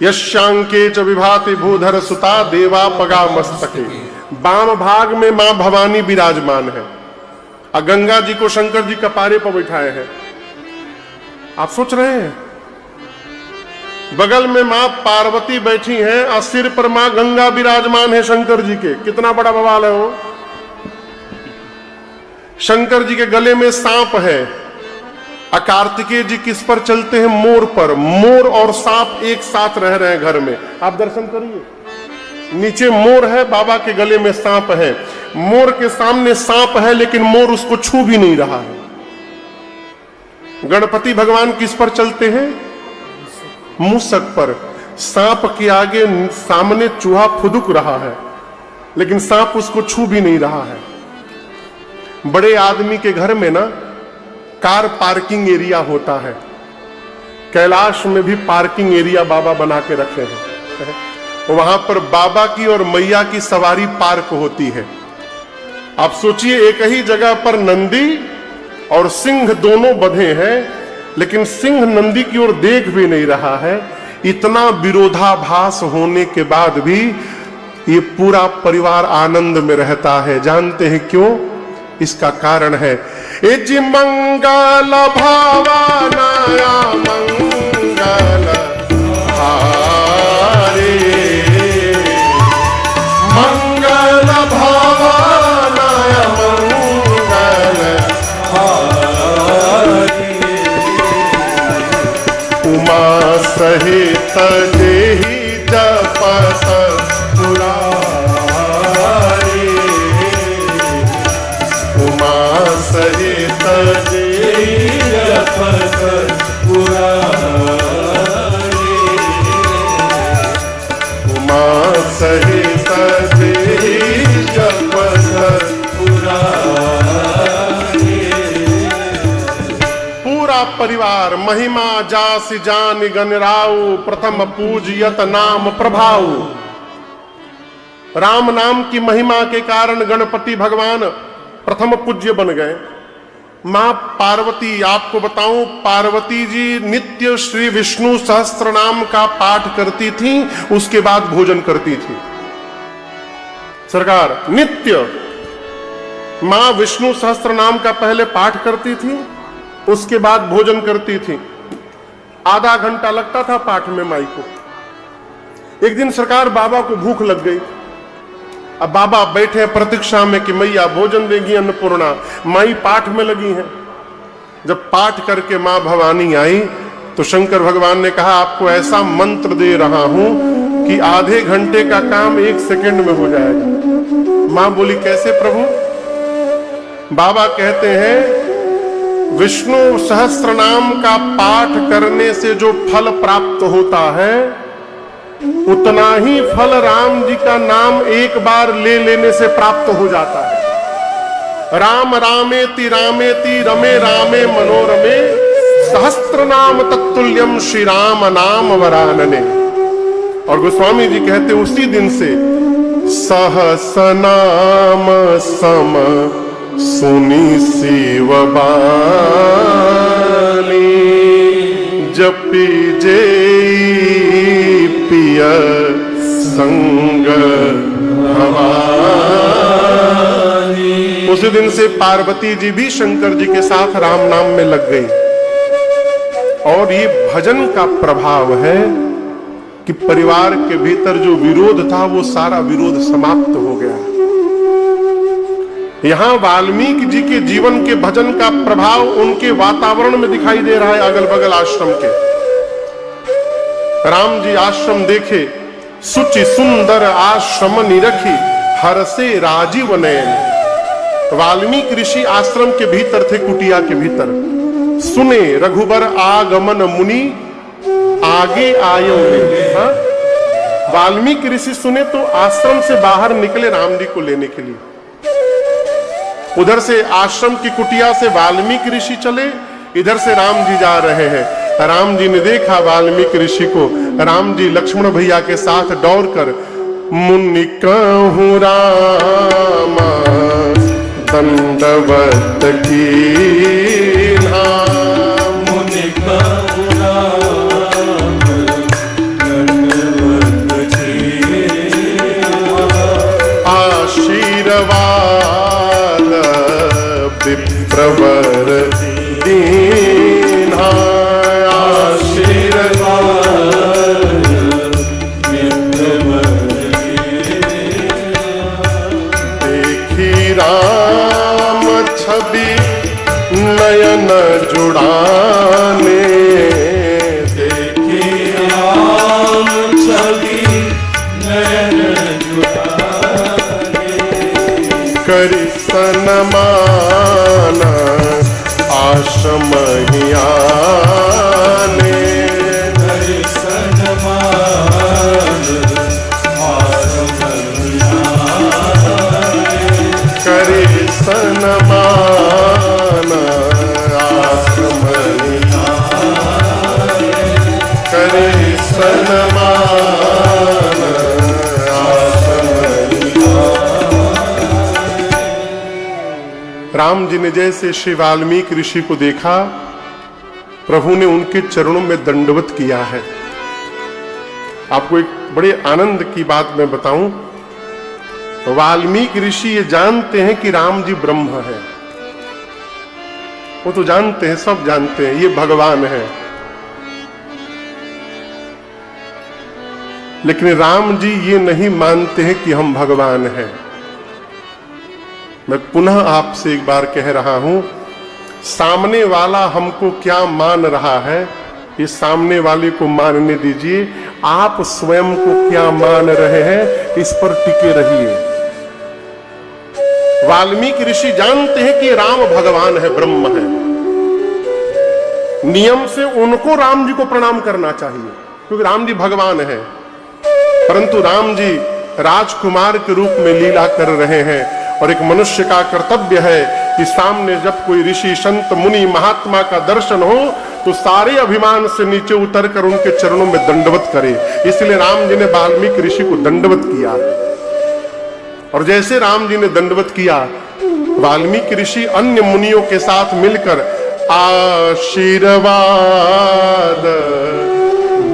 यशांके च विभाति भूधर सुता देवा पगा मस्तके। वाम भाग में मां भवानी विराजमान है और गंगा जी को शंकर जी कपारे पर बैठाए हैं। आप सोच रहे हैं, बगल में मां पार्वती बैठी हैं और सिर पर मां गंगा विराजमान है शंकर जी के। कितना बड़ा बवाल है वो। शंकर जी के गले में सांप है और कार्तिकेय जी किस पर चलते हैं? मोर पर। मोर और सांप एक साथ रह रहे हैं घर में। आप दर्शन करिए, नीचे मोर है, बाबा के गले में सांप है। मोर के सामने सांप है लेकिन मोर उसको छू भी नहीं रहा है। गणपति भगवान किस पर चलते हैं? मूसक पर। सांप के आगे सामने चूहा फुदुक रहा है लेकिन सांप उसको छू भी नहीं रहा है। बड़े आदमी के घर में ना कार पार्किंग एरिया होता है। कैलाश में भी पार्किंग एरिया बाबा बना के रखे हैं। वहां पर बाबा की और मैया की सवारी पार्क होती है। आप सोचिए, एक ही जगह पर नंदी और सिंह दोनों बंधे हैं लेकिन सिंह नंदी की ओर देख भी नहीं रहा है। इतना विरोधाभास होने के बाद भी ये पूरा परिवार आनंद में रहता है। जानते हैं क्यों? इसका कारण है इज मंगल भावनाया मंगल हारे, मंगल भावनाया मंगल हारे, उमा सहित देहि जप सहित जपत पुरारी उमा सहित जपत पुरारी पूरा परिवार महिमा जास जान गणराउ प्रथम पूजयत नाम प्रभाऊ। राम नाम की महिमा के कारण गणपति भगवान प्रथम पूज्य बन गए। मां पार्वती, आपको बताऊं, पार्वती जी नित्य श्री विष्णु सहस्त्र नाम का पाठ करती थी, उसके बाद भोजन करती थी। सरकार नित्य मां विष्णु सहस्त्र नाम का पहले पाठ करती थी, उसके बाद भोजन करती थी। आधा घंटा लगता था पाठ में माई को। एक दिन सरकार बाबा को भूख लग गई। अब बाबा बैठे प्रतीक्षा में कि मैया भोजन देगी अन्नपूर्णा। माई पाठ में लगी हैं। जब पाठ करके मां भवानी आई तो शंकर भगवान ने कहा, आपको ऐसा मंत्र दे रहा हूं कि आधे घंटे का काम 1 सेकंड में हो जाएगा। मां बोली, कैसे प्रभु? बाबा कहते हैं, विष्णु सहस्त्र नाम का पाठ करने से जो फल प्राप्त होता है, उतना ही फल राम जी का नाम एक बार ले लेने से प्राप्त हो जाता है। राम रामेति रामेति रमे रामे मनोरमे सहस्त्र नाम तत्तुल्यम श्री राम नाम वरानने। और गोस्वामी जी कहते उसी दिन से सहस नाम सम सुनी शिव बानी जपी जे पिय संग भवानी। उसी दिन से पार्वती जी भी शंकर जी के साथ राम नाम में लग गई। और ये भजन का प्रभाव है कि परिवार के भीतर जो विरोध था वो सारा विरोध समाप्त हो गया। यहां वाल्मीकि जी के जीवन के भजन का प्रभाव उनके वातावरण में दिखाई दे रहा है। अगल बगल आश्रम के राम जी आश्रम देखे, सुचि सुंदर आश्रम निरखी हरसे राजीव नयन। वाल्मीकि ऋषि आश्रम के भीतर थे, कुटिया के भीतर। सुने रघुबर आगमन मुनि आगे आयो ने। वाल्मीकि ऋषि सुने तो आश्रम से बाहर निकले राम जी को लेने के लिए। उधर से आश्रम की कुटिया से वाल्मीकि ऋषि चले, इधर से राम जी जा रहे हैं। राम जी ने देखा वाल्मीकि ऋषि को। राम जी लक्ष्मण भैया के साथ दौड़कर मुनि कहूँ राम दंडवत की मुनि कहूँ राम दंडवत की आशीर्वाद विप्रवर दीना आशीर्वाद विप्रवर देखी राम छवि नयन जुड़ाने देखी राम छवि नयन जुड़ाने करि सनमान आश्रम ही आने करि सनमान आश्रम ही आने करि सनमान आश्रम ही आने करि सनमान आश्रम ही राम जी ने जैसे श्री वाल्मीकि ऋषि को देखा, प्रभु ने उनके चरणों में दंडवत किया है। आपको एक बड़े आनंद की बात मैं बताऊं, वाल्मीकि ऋषि ये जानते हैं कि राम जी ब्रह्म है। वो तो जानते हैं, सब जानते हैं ये भगवान है। लेकिन राम जी ये नहीं मानते हैं कि हम भगवान हैं। मैं पुनः आपसे एक बार कह रहा हूं, सामने वाला हमको क्या मान रहा है, ये सामने वाले को मानने दीजिए। आप स्वयं को क्या मान रहे हैं, इस पर टिके रहिए। वाल्मीकि ऋषि जानते हैं कि राम भगवान है, ब्रह्म है। नियम से उनको राम जी को प्रणाम करना चाहिए क्योंकि राम जी भगवान है, परंतु राम जी राजकुमार के रूप में लीला कर रहे हैं और एक मनुष्य का कर्तव्य है कि सामने जब कोई ऋषि, संत, मुनि, महात्मा का दर्शन हो तो सारे अभिमान से नीचे उतरकर उनके चरणों में दंडवत करे। इसलिए राम जी ने वाल्मीकि ऋषि को दंडवत किया और जैसे राम जी ने दंडवत किया, वाल्मीकि ऋषि अन्य मुनियों के साथ मिलकर आशीर्वाद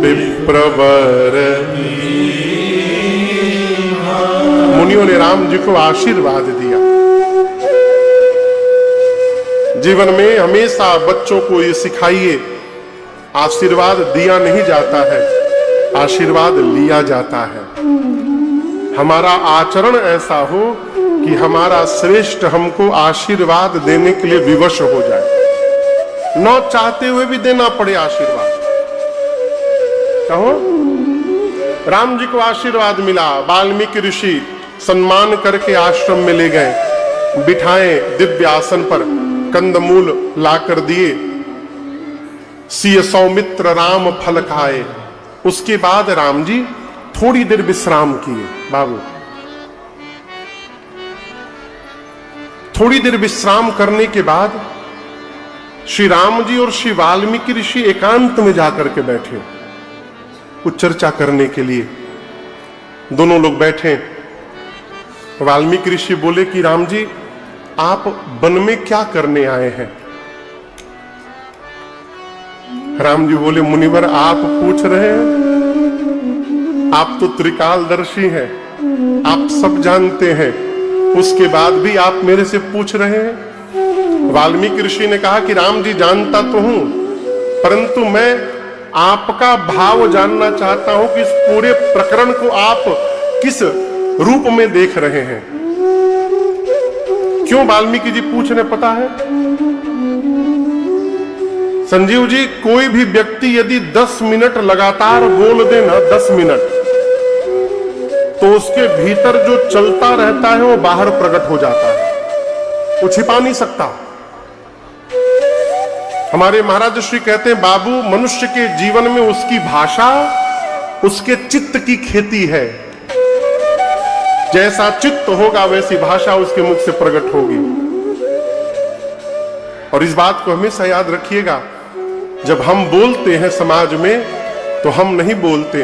विप्रवर, मुनियों ने राम जी को आशीर्वाद दिया। जीवन में हमेशा बच्चों को ये सिखाइए, आशीर्वाद दिया नहीं जाता है, आशीर्वाद लिया जाता है। हमारा आचरण ऐसा हो कि हमारा श्रेष्ठ हमको आशीर्वाद देने के लिए विवश हो जाए, न चाहते हुए भी देना पड़े आशीर्वाद। कहो, राम जी को आशीर्वाद मिला, वाल्मीकि ऋषि सम्मान करके आश्रम में ले गए, बिठाए दिव्य आसन पर, कंदमूल लाकर दिए, सिय सौमित्र राम फल खाए। उसके बाद राम जी थोड़ी देर विश्राम किए। बाबू, थोड़ी देर विश्राम करने के बाद श्री राम जी और श्री वाल्मीकि ऋषि एकांत में जाकर के बैठे कुछ चर्चा करने के लिए। दोनों लोग बैठे। वाल्मीकि ऋषि बोले कि राम जी, आप वन में क्या करने आए हैं? राम जी बोले, मुनिवर आप पूछ रहे हैं, आप तो त्रिकालदर्शी हैं, आप सब जानते हैं, उसके बाद भी आप मेरे से पूछ रहे हैं। वाल्मीकि ऋषि ने कहा कि राम जी, जानता तो हूं, परंतु मैं आपका भाव जानना चाहता हूं कि इस पूरे प्रकरण को आप किस रूप में देख रहे हैं। क्यों वाल्मीकि जी पूछ रहे, पता है संजीव जी, कोई भी व्यक्ति यदि 10 मिनट लगातार बोल दे ना, 10 मिनट, तो उसके भीतर जो चलता रहता है वो बाहर प्रकट हो जाता है, वो छिपा नहीं सकता। हमारे महाराज श्री कहते हैं, बाबू, मनुष्य के जीवन में उसकी भाषा उसके चित्त की खेती है। जैसा चित्त होगा वैसी भाषा उसके मुख से प्रकट होगी। और इस बात को हमेशा याद रखिएगा, जब हम बोलते हैं समाज में तो हम नहीं बोलते,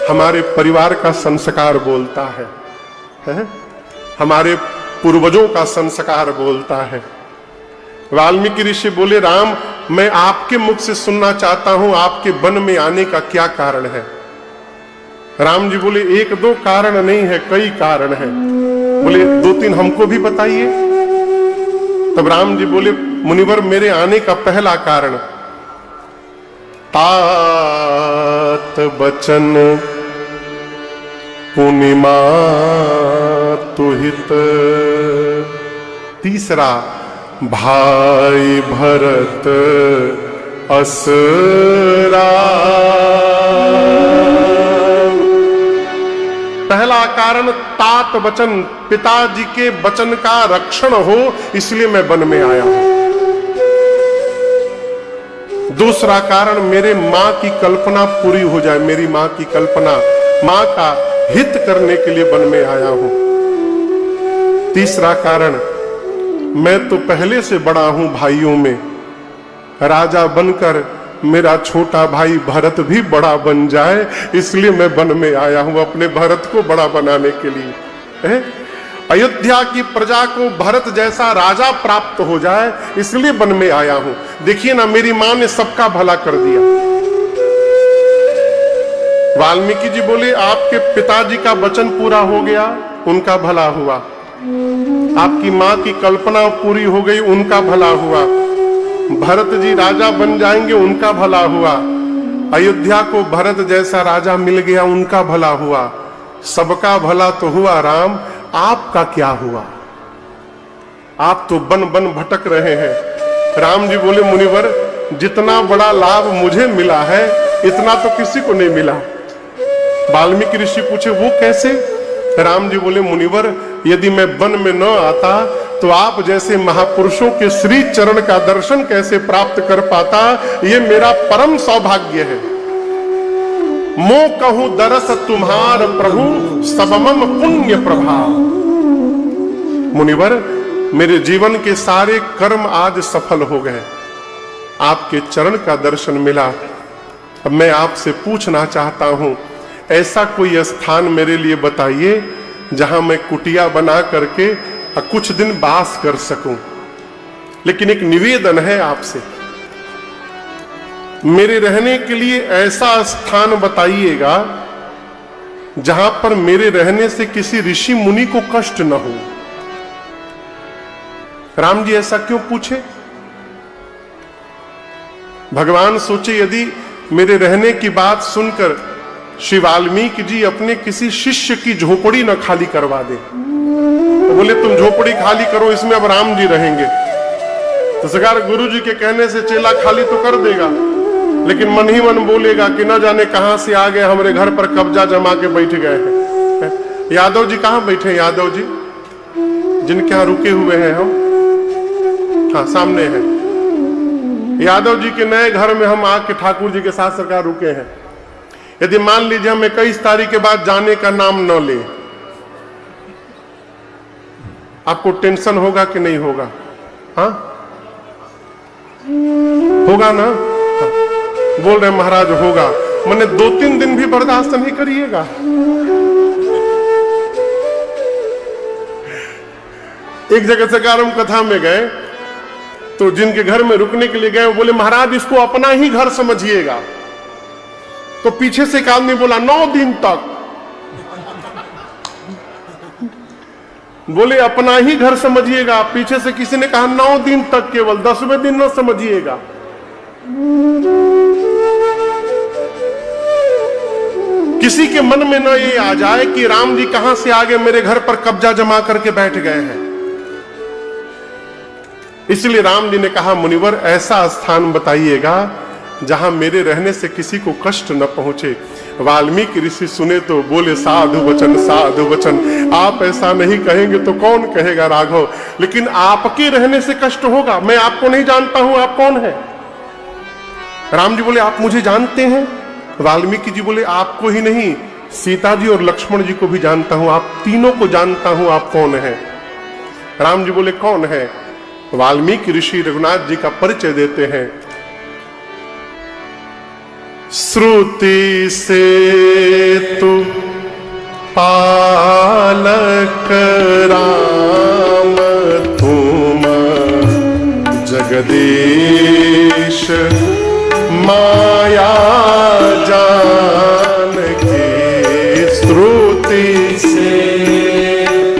हमारे परिवार का संस्कार बोलता है? हमारे पूर्वजों का संस्कार बोलता है। वाल्मीकि ऋषि बोले, राम, मैं आपके मुख से सुनना चाहता हूं, आपके वन में आने का क्या कारण है? राम जी बोले, 1-2 कारण नहीं है, कई कारण है। बोले, 2-3 हमको भी बताइए। तब राम जी बोले, मुनिवर, मेरे आने का पहला कारण, तात बचन पूर्णिमा तुहित। तीसरा, भाई भरत असरा। पहला कारण तात वचन, पिताजी के वचन का रक्षण हो, इसलिए मैं वन में आया हूं। दूसरा कारण, मेरे मां की कल्पना पूरी हो जाए, मेरी मां की कल्पना, मां का हित करने के लिए वन में आया हूं। तीसरा कारण, मैं तो पहले से बड़ा हूं भाइयों में, राजा बनकर मेरा छोटा भाई भरत भी बड़ा बन जाए, इसलिए मैं वन में आया हूं अपने भरत को बड़ा बनाने के लिए। अयोध्या की प्रजा को भरत जैसा राजा प्राप्त हो जाए, इसलिए वन में आया हूं। देखिए ना, मेरी मां ने सबका भला कर दिया। वाल्मीकि जी बोले, आपके पिताजी का वचन पूरा हो गया, उनका भला हुआ। आपकी मां की कल्पना पूरी हो गई, उनका भला हुआ। भरत जी राजा बन जाएंगे, उनका भला हुआ। अयोध्या को भरत जैसा राजा मिल गया, उनका भला हुआ। सबका भला तो हुआ राम, आपका क्या हुआ? आप तो बन बन भटक रहे हैं। राम जी बोले, मुनिवर, जितना बड़ा लाभ मुझे मिला है, इतना तो किसी को नहीं मिला। वाल्मीकि ऋषि पूछे, वो कैसे? राम जी बोले, मुनिवर यदि मैं वन में न आता तो आप जैसे महापुरुषों के श्री चरण का दर्शन कैसे प्राप्त कर पाता, ये मेरा परम सौभाग्य है। मो कहूं दरस तुम्हार प्रभु, सबमम पुण्य प्रभाव। मुनिवर, मेरे जीवन के सारे कर्म आज सफल हो गए, आपके चरण का दर्शन मिला। अब मैं आपसे पूछना चाहता हूं, ऐसा कोई स्थान मेरे लिए बताइए जहां मैं कुटिया बना करके कुछ दिन वास कर सकूं। लेकिन एक निवेदन है आपसे, मेरे रहने के लिए ऐसा स्थान बताइएगा जहां पर मेरे रहने से किसी ऋषि मुनि को कष्ट न हो। राम जी ऐसा क्यों पूछे? भगवान सोचे यदि मेरे रहने की बात सुनकर श्री वाल्मीकि जी अपने किसी शिष्य की झोपड़ी न खाली करवा दे, तो बोले तुम झोपड़ी खाली करो, इसमें अब राम जी रहेंगे। तो सरकार गुरु जी के कहने से चेला खाली तो कर देगा, लेकिन मन ही मन बोलेगा कि न जाने कहां से आ गए, हमारे घर पर कब्जा जमा के बैठ गए हैं। यादव जी कहां बैठे? यादव जी जिनके यहां रुके हुए हैं हम, हाँ सामने है। यादव जी के नए घर में हम आके ठाकुर जी के साथ सरकार रुके हैं। यदि मान लीजिए हम 21 तारीख के बाद जाने का नाम न ले, आपको टेंशन होगा कि नहीं होगा? हाँ होगा ना? हाँ। बोल रहे महाराज होगा, मैंने 2-3 दिन भी बर्दाश्त नहीं करिएगा? एक जगह सरकार हम कथा में गए तो जिनके घर में रुकने के लिए गए वो बोले महाराज इसको अपना ही घर समझिएगा। तो पीछे से एक आदमी बोला 9 दिन तक। बोले अपना ही घर समझिएगा, पीछे से किसी ने कहा 9 दिन तक, केवल 10वें दिन न समझिएगा। किसी के मन में न ये आ जाए कि राम जी कहां से आगे मेरे घर पर कब्जा जमा करके बैठ गए हैं। इसलिए राम जी ने कहा मुनिवर ऐसा स्थान बताइएगा जहां मेरे रहने से किसी को कष्ट न पहुंचे। वाल्मीकि ऋषि सुने तो बोले साधु वचन, साधु वचन। आप ऐसा नहीं कहेंगे तो कौन कहेगा राघव, लेकिन आपके रहने से कष्ट होगा। मैं आपको नहीं जानता हूं, आप कौन है? राम जी बोले आप मुझे जानते हैं? वाल्मीकि जी बोले आपको ही नहीं, सीता जी और लक्ष्मण जी को भी जानता हूं, आप तीनों को जानता हूं, आप कौन है? राम जी बोले कौन है? वाल्मीकि ऋषि रघुनाथ जी का परिचय देते हैं। श्रुति से तु पालक राम तुम जगदीश माया जान के। श्रुति से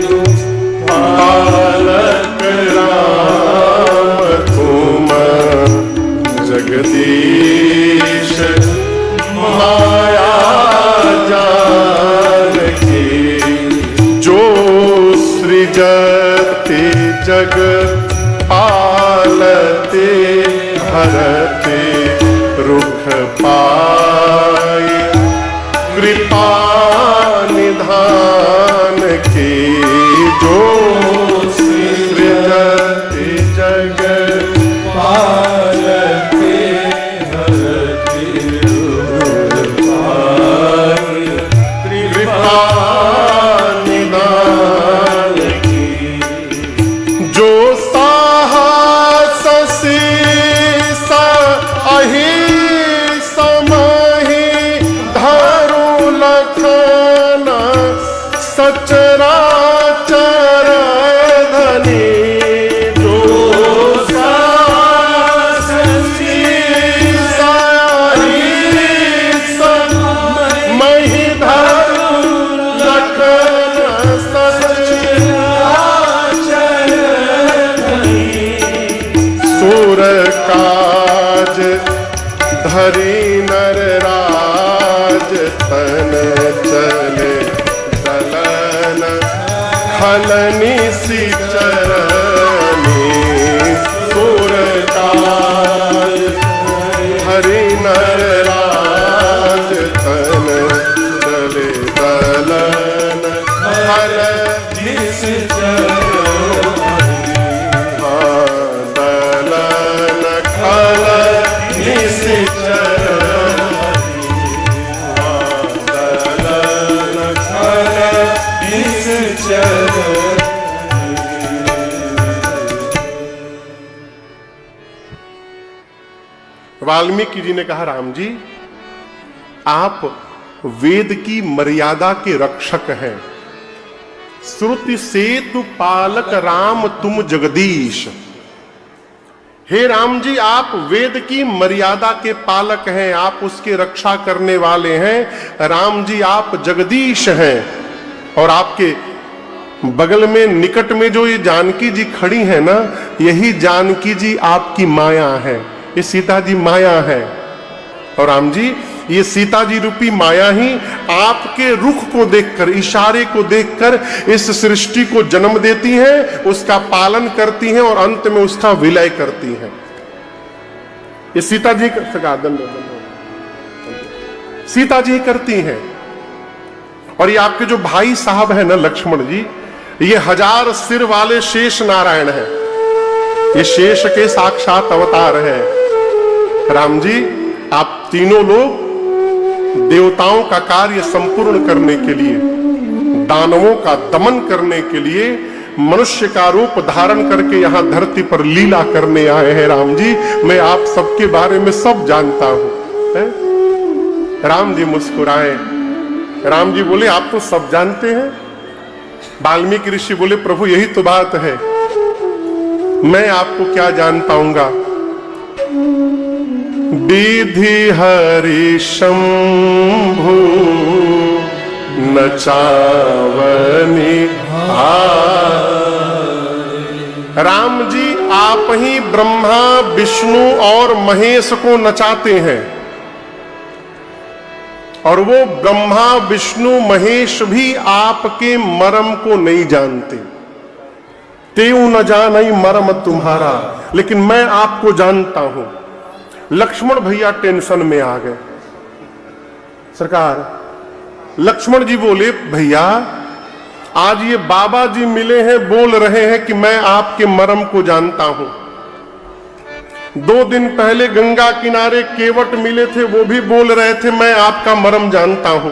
तु पालक राम तुम जगदीश माया जान के। जो सृजते जग पालते भरते रुख पाए कृपा निधान के। जो सृजते जग पालते भरते रुख पाए कृपा निधान के। जो साहस शीस अहि समहि धरु लखन सचराचर धनी। जो साहस शीस अहि समहि धरु लखन सचराचर धनी। सुर काज धरि नर राज तन चले चलन खलनि सी चरनी। सुर काज धरि नर राज तन चले चलन वाल्मीकि जी ने कहा, राम जी आप वेद की मर्यादा के रक्षक हैं। श्रुति सेतु पालक राम तुम जगदीश। हे राम जी आप वेद की मर्यादा के पालक हैं, आप उसकी रक्षा करने वाले हैं। राम जी आप जगदीश हैं। और आपके बगल में निकट में जो ये जानकी जी खड़ी है ना, यही जानकी जी आपकी माया है, ये सीता जी माया है। और राम जी ये सीता जी रूपी माया ही आपके रुख को देखकर, इशारे को देखकर इस सृष्टि को जन्म देती है, उसका पालन करती हैं और अंत में उसका विलय करती हैं। ये सीता जी सीता जी करती हैं। और ये आपके जो भाई साहब है ना लक्ष्मण जी, ये 1000 सिर वाले शेष नारायण हैं, ये शेष के साक्षात अवतार हैं। राम जी आप तीनों लोग देवताओं का कार्य संपूर्ण करने के लिए, दानवों का दमन करने के लिए मनुष्य का रूप धारण करके यहां धरती पर लीला करने आए हैं। राम जी मैं आप सबके बारे में सब जानता हूं। राम जी मुस्कुराए। राम जी बोले आप तो सब जानते हैं। वाल्मीकि ऋषि बोले प्रभु यही तो बात है, मैं आपको क्या जान पाऊंगा। विधि हरि शंभु न चावनी राम जी आप ही ब्रह्मा विष्णु और महेश को नचाते हैं, और वो ब्रह्मा विष्णु महेश भी आपके मर्म को नहीं जानते। तेऊ न जाने मर्म तुम्हारा, लेकिन मैं आपको जानता हूं। लक्ष्मण भैया टेंशन में आ गए। सरकार लक्ष्मण जी बोले भैया आज ये बाबा जी मिले हैं, बोल रहे हैं कि मैं आपके मर्म को जानता हूं। 2 दिन पहले गंगा किनारे केवट मिले थे, वो भी बोल रहे थे मैं आपका मर्म जानता हूं।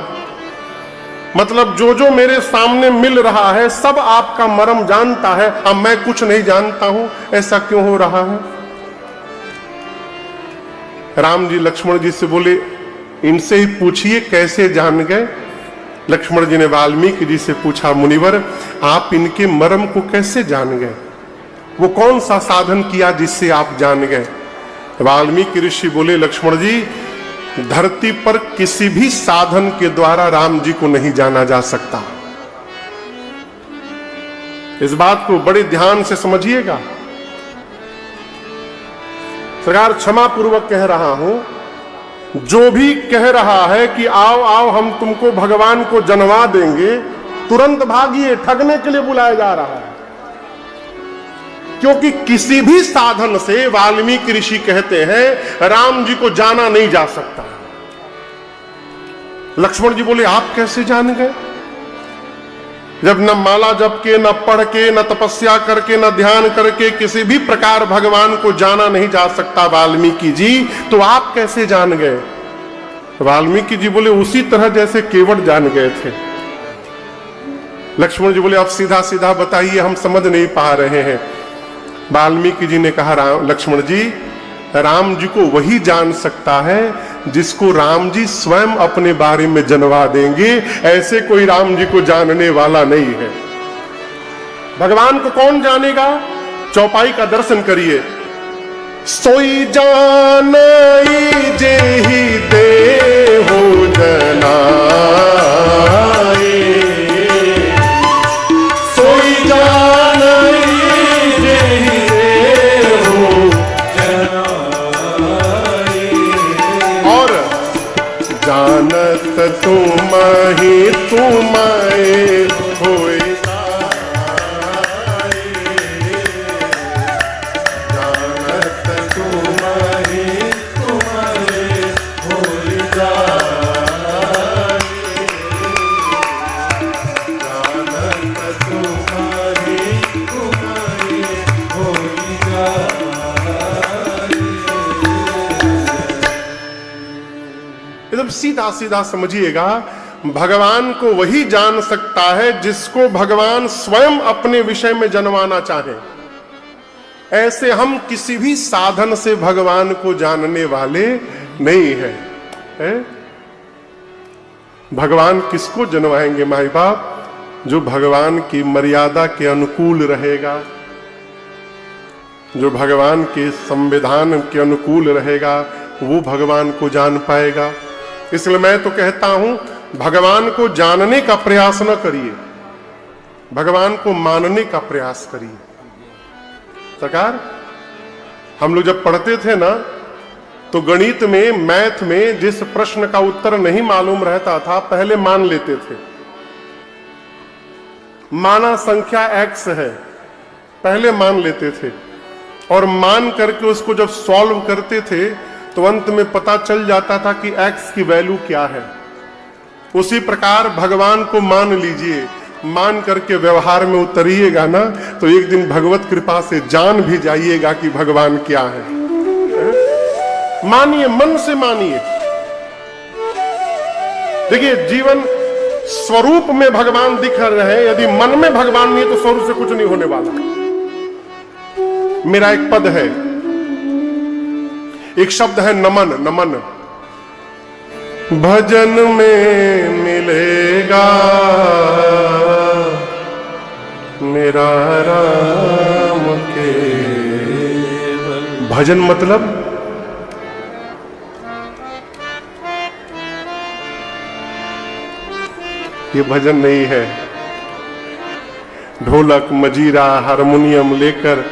मतलब जो जो मेरे सामने मिल रहा है सब आपका मर्म जानता है, अब मैं कुछ नहीं जानता हूं, ऐसा क्यों हो रहा है। राम जी लक्ष्मण जी से बोले इनसे ही पूछिए कैसे जान गए। लक्ष्मण जी ने वाल्मीकि जी से पूछा मुनिवर आप इनके मर्म को कैसे जान गए, वो कौन सा साधन किया जिससे आप जान गए। वाल्मीकि ऋषि बोले लक्ष्मण जी धरती पर किसी भी साधन के द्वारा राम जी को नहीं जाना जा सकता। इस बात को बड़े ध्यान से समझिएगा। सरकार क्षमा पूर्वक कह रहा हूं, जो भी कह रहा है कि आओ आओ हम तुमको भगवान को जनवा देंगे, तुरंत भागिए, ठगने के लिए बुलाया जा रहा है। क्योंकि किसी भी साधन से वाल्मीकि ऋषि कहते हैं राम जी को जाना नहीं जा सकता। लक्ष्मण जी बोले आप कैसे जान गए, जब न माला जप के, न पढ़ के, न तपस्या करके, न ध्यान करके किसी भी प्रकार भगवान को जाना नहीं जा सकता वाल्मीकि जी, तो आप कैसे जान गए। वाल्मीकि जी बोले उसी तरह जैसे केवट जान गए थे। लक्ष्मण जी बोले आप सीधा सीधा बताइए, हम समझ नहीं पा रहे हैं। वाल्मीकि जी ने कहा लक्ष्मण जी राम जी को वही जान सकता है जिसको राम जी स्वयं अपने बारे में जनवा देंगे, ऐसे कोई राम जी को जानने वाला नहीं है। भगवान को कौन जानेगा, चौपाई का दर्शन करिए। सोई जानाई जेहि देहु जनाए, सोई जानाई जेहि देहु जनाए, और जानत तुम ही तुमाए होए, सीधा सीधा समझिएगा। भगवान को वही जान सकता है जिसको भगवान स्वयं अपने विषय में जनवाना चाहे। ऐसे हम किसी भी साधन से भगवान को जानने वाले नहीं है, है? भगवान किसको जनवाएंगे माई बाप? जो भगवान की मर्यादा के अनुकूल रहेगा, जो भगवान के संविधान के अनुकूल रहेगा, वो भगवान को जान पाएगा। इसलिए मैं तो कहता हूं, भगवान को जानने का प्रयास न करिए, भगवान को मानने का प्रयास करिए। सरकार, हम लोग जब पढ़ते थे ना, तो गणित में, मैथ में जिस प्रश्न का उत्तर नहीं मालूम रहता था, पहले मान लेते थे। माना संख्या x है, पहले मान लेते थे, और मान करके उसको जब सॉल्व करते थे तो अंत में पता चल जाता था कि x की वैल्यू क्या है। उसी प्रकार भगवान को मान लीजिए, मान करके व्यवहार में उतरिएगा ना, तो एक दिन भगवत कृपा से जान भी जाइएगा कि भगवान क्या है। मानिए, मन से मानिए। देखिए, जीवन स्वरूप में भगवान दिख रहे हैं, यदि मन में भगवान नहीं है तो स्वरूप से कुछ नहीं होने वाला। मेरा एक पद है, एक शब्द है नमन। नमन भजन में मिलेगा मेरा राम केवल। भजन मतलब ये भजन नहीं है ढोलक मजीरा हारमोनियम लेकर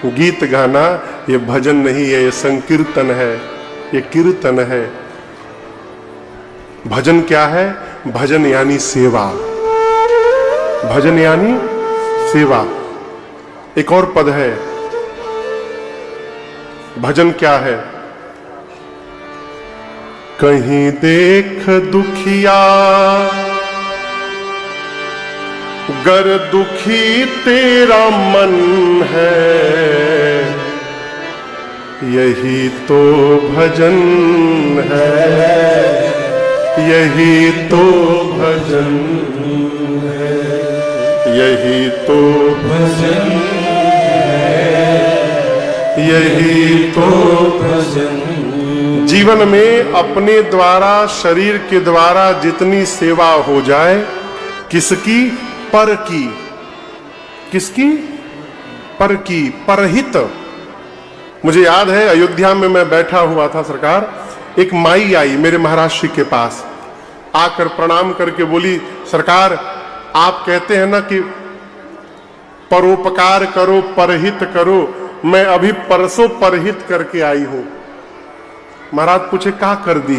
गीत गाना, ये भजन नहीं है, ये संकीर्तन है, ये कीर्तन है। भजन क्या है? भजन यानी सेवा, भजन यानी सेवा। एक और पद है, भजन क्या है? कहीं देख दुखिया गर दुखी तेरा मन है, यही तो भजन है, यही तो भजन है, यही तो भजन है, यही तो भजन। जीवन में अपने द्वारा, शरीर के द्वारा जितनी सेवा हो जाए, किसकी? पर की। किसकी? पर की, परहित। मुझे याद है, अयोध्या में मैं बैठा हुआ था सरकार, एक माई आई मेरे महाराज जी के पास, आकर प्रणाम करके बोली, सरकार आप कहते हैं ना कि परोपकार करो, परहित करो, मैं अभी परसों परहित करके आई हूं। महाराज पूछे क्या कर दी?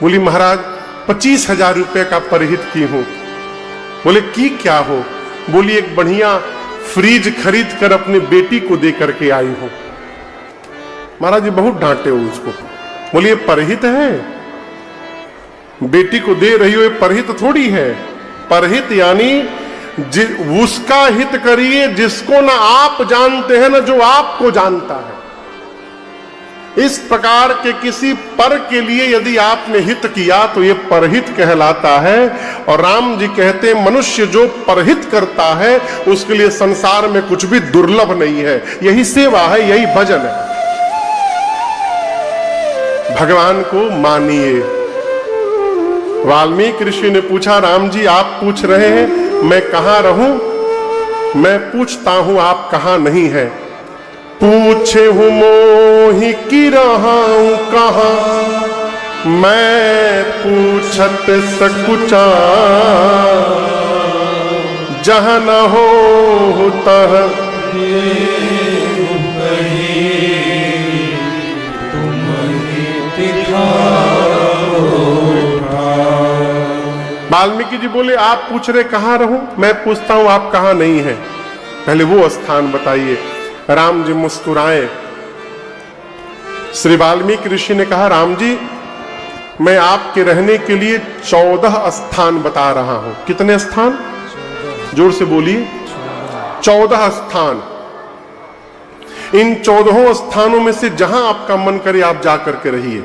बोली महाराज 25,000 रुपए का परहित की हूं। बोले की क्या हो? बोली एक बढ़िया फ्रिज खरीद कर अपनी बेटी को दे करके आई हूं। महाराज जी बहुत डांटे हो उसको। बोली ये परहित है, बेटी को दे रही हो, ये परहित थोड़ी है। परहित यानी उसका हित करिए जिसको ना आप जानते हैं ना जो आपको जानता है। इस प्रकार के किसी पर के लिए यदि आपने हित किया तो ये परहित कहलाता है। और राम जी कहते मनुष्य जो परहित करता है उसके लिए संसार में कुछ भी दुर्लभ नहीं है। यही सेवा है, यही भजन है। भगवान को मानिए। वाल्मीकि ऋषि ने पूछा, राम जी आप पूछ रहे हैं मैं कहां रहूं? मैं पूछता हूं आप कहां नहीं है। पूछे हूं मोहि की रहाऊं कहां, मैं पूछत सकुचा, जहां न हो तह वाल्मीकि जी बोले आप पूछ रहे कहां रहूं, मैं पूछता हूं आप कहां नहीं है, पहले वो स्थान बताइए। राम जी मुस्कुराए। श्री वाल्मीकि ऋषि ने कहा, राम जी मैं आपके रहने के लिए 14 स्थान बता रहा हूं। कितने स्थान? जोर से बोलिए। 14 स्थान। इन 14 स्थानों में से जहां आपका मन करे आप जा करके रहिए।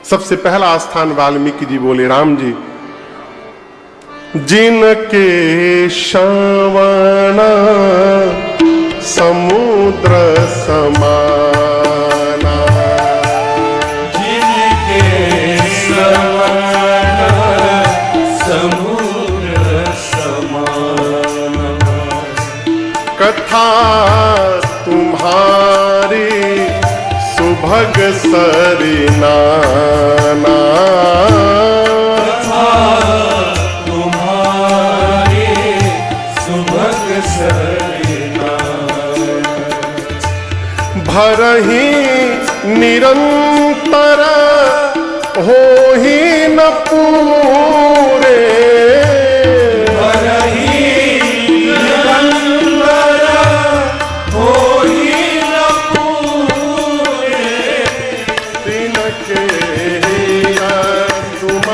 सबसे पहला स्थान वाल्मीकि जी बोले, राम जी जिनके श्रवण समुद्र समाना। जिनके समान समुद्र समान। कथा तुम्हारी सुभग सरिनाना। कथा तुम्हारी सुभग सरिनाना। भरहि निरंतर हो ही न पूरे। भरहि निरंतर हो ही न पूरे। तिनके तुम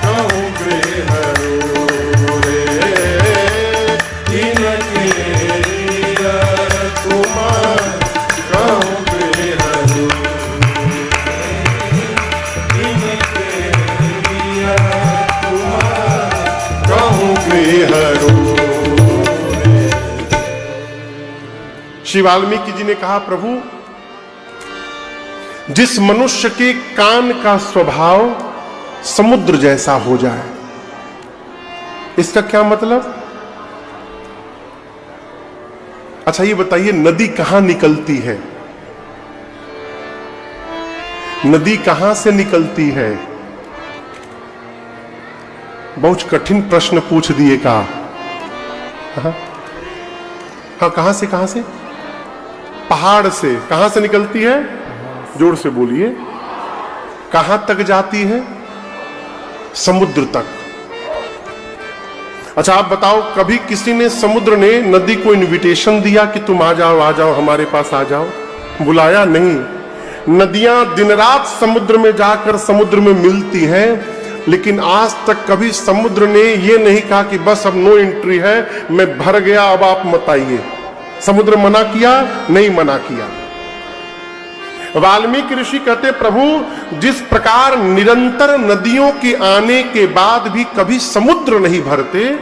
कहूँ गृह रे। तिनके तुम कहूँ गृह कहूँ गृह श्री वाल्मीकि जी ने कहा, प्रभु जिस मनुष्य के कान का स्वभाव समुद्र जैसा हो जाए, इसका क्या मतलब? अच्छा ये बताइए, नदी कहां निकलती है? नदी कहां से निकलती है? बहुत कठिन प्रश्न पूछ दिए का। हाँ, कहां से? कहां से? पहाड़ से। कहां से निकलती है? जोर से बोलिए। कहां तक जाती है? समुद्र तक। अच्छा आप बताओ, कभी किसी ने, समुद्र ने नदी को इनविटेशन दिया कि तुम आ जाओ हमारे पास आ जाओ? बुलाया नहीं। नदियां दिन रात समुद्र में जाकर समुद्र में मिलती हैं, लेकिन आज तक कभी समुद्र ने यह नहीं कहा कि बस अब नो एंट्री है, मैं भर गया, अब आप मत आइए। समुद्र मना किया? नहीं मना किया। वाल्मीकि ऋषि कहते, प्रभु जिस प्रकार निरंतर नदियों के आने के बाद भी कभी समुद्र नहीं भरते,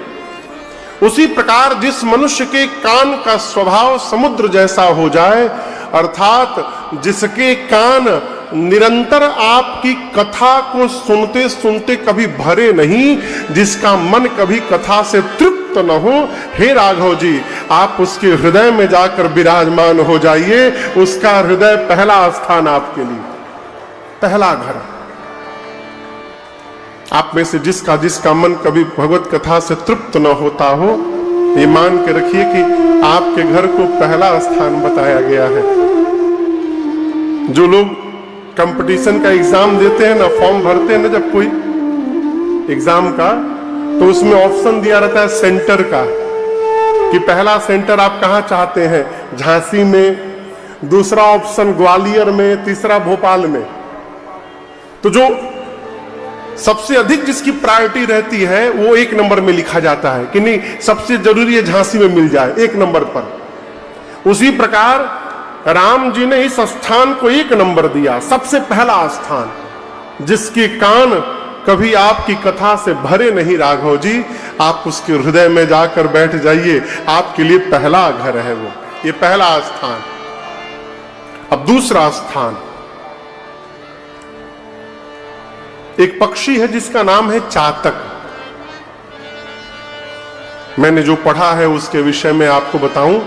उसी प्रकार जिस मनुष्य के कान का स्वभाव समुद्र जैसा हो जाए, अर्थात जिसके कान निरंतर आपकी कथा को सुनते सुनते कभी भरे नहीं, जिसका मन कभी कथा से तृप्त न हो, हे राघव जी आप उसके हृदय में जाकर विराजमान हो जाइए। उसका हृदय पहला स्थान आपके लिए, पहला घर। आप में से जिसका मन कभी भगवत कथा से तृप्त न होता हो, ये मान के रखिए कि आपके घर को पहला स्थान बताया गया है। जो लोग कंपटीशन का एग्जाम देते हैं ना, फॉर्म भरते हैं ना जब कोई एग्जाम का, तो उसमें ऑप्शन दिया रहता है सेंटर का, कि पहला सेंटर आप कहां चाहते हैं, झांसी में, दूसरा ऑप्शन ग्वालियर में, तीसरा भोपाल में। तो जो सबसे अधिक जिसकी प्रायोरिटी रहती है वो 1 नंबर में लिखा जाता है कि नहीं, सबसे जरूरी है झांसी में मिल जाए 1 नंबर पर। उसी प्रकार राम जी ने इस स्थान को 1 नंबर दिया, सबसे पहला स्थान। जिसके कान कभी आपकी कथा से भरे नहीं राघव जी, आप उसके हृदय में जाकर बैठ जाइए, आपके लिए पहला घर है वो, ये पहला स्थान। अब दूसरा स्थान, एक पक्षी है जिसका नाम है चातक। मैंने जो पढ़ा है उसके विषय में आपको बताऊं।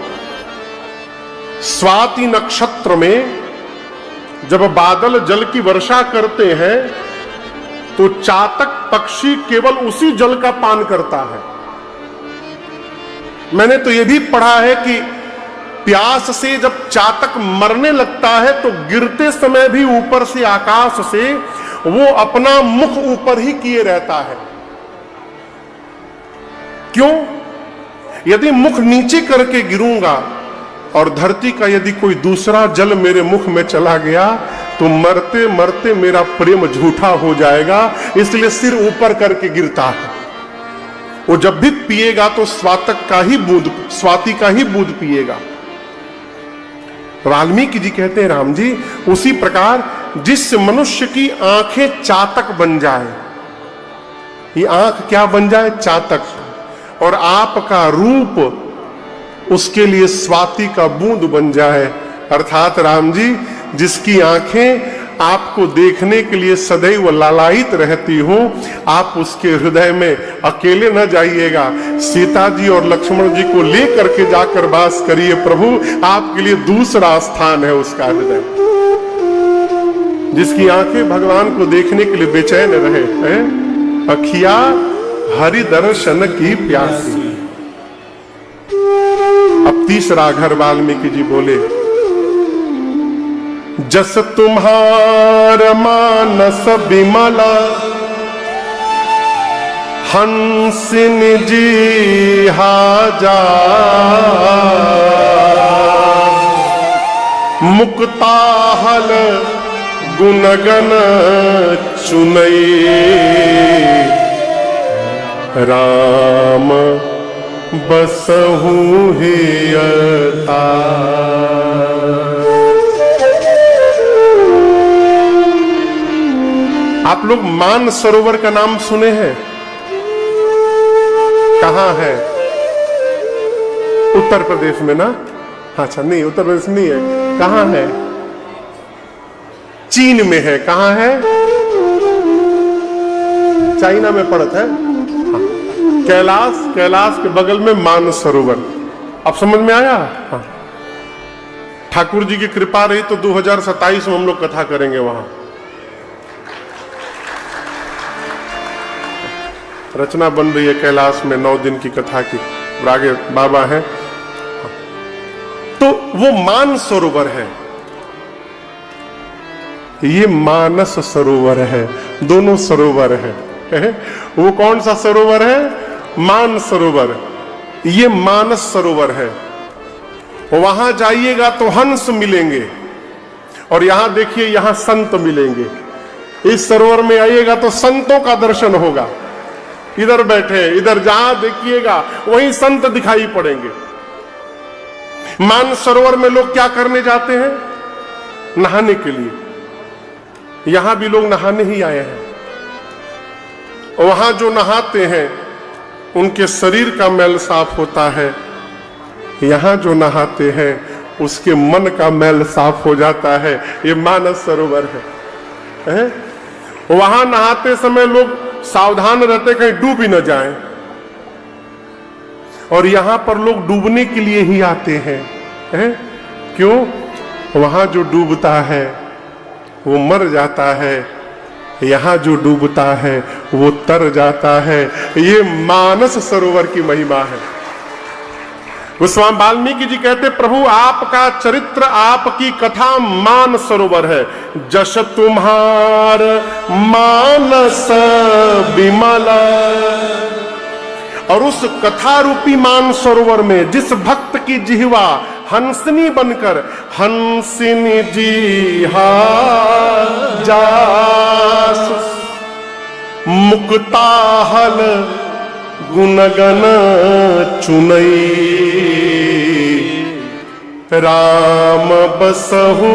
स्वाति नक्षत्र में जब बादल जल की वर्षा करते हैं तो चातक पक्षी केवल उसी जल का पान करता है। मैंने तो यह भी पढ़ा है कि प्यास से जब चातक मरने लगता है तो गिरते समय भी ऊपर से, आकाश से, वो अपना मुख ऊपर ही किए रहता है। क्यों? यदि मुख नीचे करके गिरूंगा और धरती का यदि कोई दूसरा जल मेरे मुख में चला गया तो मरते मरते मेरा प्रेम झूठा हो जाएगा, इसलिए सिर ऊपर करके गिरता है। वो जब भी पिएगा तो स्वाति का ही बूंद पिएगा। वाल्मीकि जी कहते हैं, राम जी उसी प्रकार जिस मनुष्य की आंखें चातक बन जाए, ये आंख क्या बन जाए? चातक। और आपका रूप उसके लिए स्वाति का बूंद बन जाए। अर्थात राम जी, जिसकी आंखें आपको देखने के लिए सदैव लालायित रहती हो, आप उसके हृदय में अकेले न जाइएगा, सीता जी और लक्ष्मण जी को लेकर के जाकर वास करिए। प्रभु आपके लिए दूसरा स्थान है उसका हृदय। जिसकी आंखें भगवान को देखने के लिए बेचैन रहे हैं, अखिया हरि दर्शन की प्यासी। अब तीसरा घर वाल्मीकि जी बोले, जस तुम्हार मानस बिमला हंसिन जी हाजा मुक्ताहल गुणगन चुनई राम बसहु हियता। आप लोग मान सरोवर का नाम सुने हैं? कहां है? उत्तर प्रदेश में ना? अच्छा नहीं, उत्तर प्रदेश नहीं है। कहां है? चीन में है। कहां है? चाइना में पड़त है। हाँ। कैलाश के बगल में मान सरोवर। अब समझ में आया? हाँ। ठाकुर जी की कृपा रही तो 2027 में हम लोग कथा करेंगे वहां। रचना बन रही है कैलाश में 9 दिन की कथा की, आगे बाबा है। तो वो मान सरोवर है, ये मानस सरोवर है, दोनों सरोवर है। वो कौन सा सरोवर है? मान सरोवर। ये मानस सरोवर है। वहां जाइएगा तो हंस मिलेंगे, और यहां देखिए यहां संत मिलेंगे। इस सरोवर में आइएगा तो संतों का दर्शन होगा। इधर बैठे, इधर जहां देखिएगा वहीं संत दिखाई पड़ेंगे। मान सरोवर में लोग क्या करने जाते हैं? नहाने के लिए। यहां भी लोग नहाने ही आए हैं। वहां जो नहाते हैं उनके शरीर का मैल साफ होता है, यहां जो नहाते हैं उसके मन का मैल साफ हो जाता है। ये मानस सरोवर है। वहां नहाते समय लोग सावधान रहते कहीं डूब ही न जाएं, और यहां पर लोग डूबने के लिए ही आते हैं। क्यों? वहां जो डूबता है वो मर जाता है, यहां जो डूबता है वो तर जाता है। ये मानस सरोवर की महिमा है। गोस्वामी वाल्मीकि जी कहते, प्रभु आपका चरित्र, आपकी कथा मान सरोवर है। जश तुम्हार मानस बिमला। और उस कथा रूपी मान सरोवर में जिस भक्त की जिह्वा हंसनी बनकर हंसिनी जी जास मुक्ताहल गुणगन चुनई राम बसहु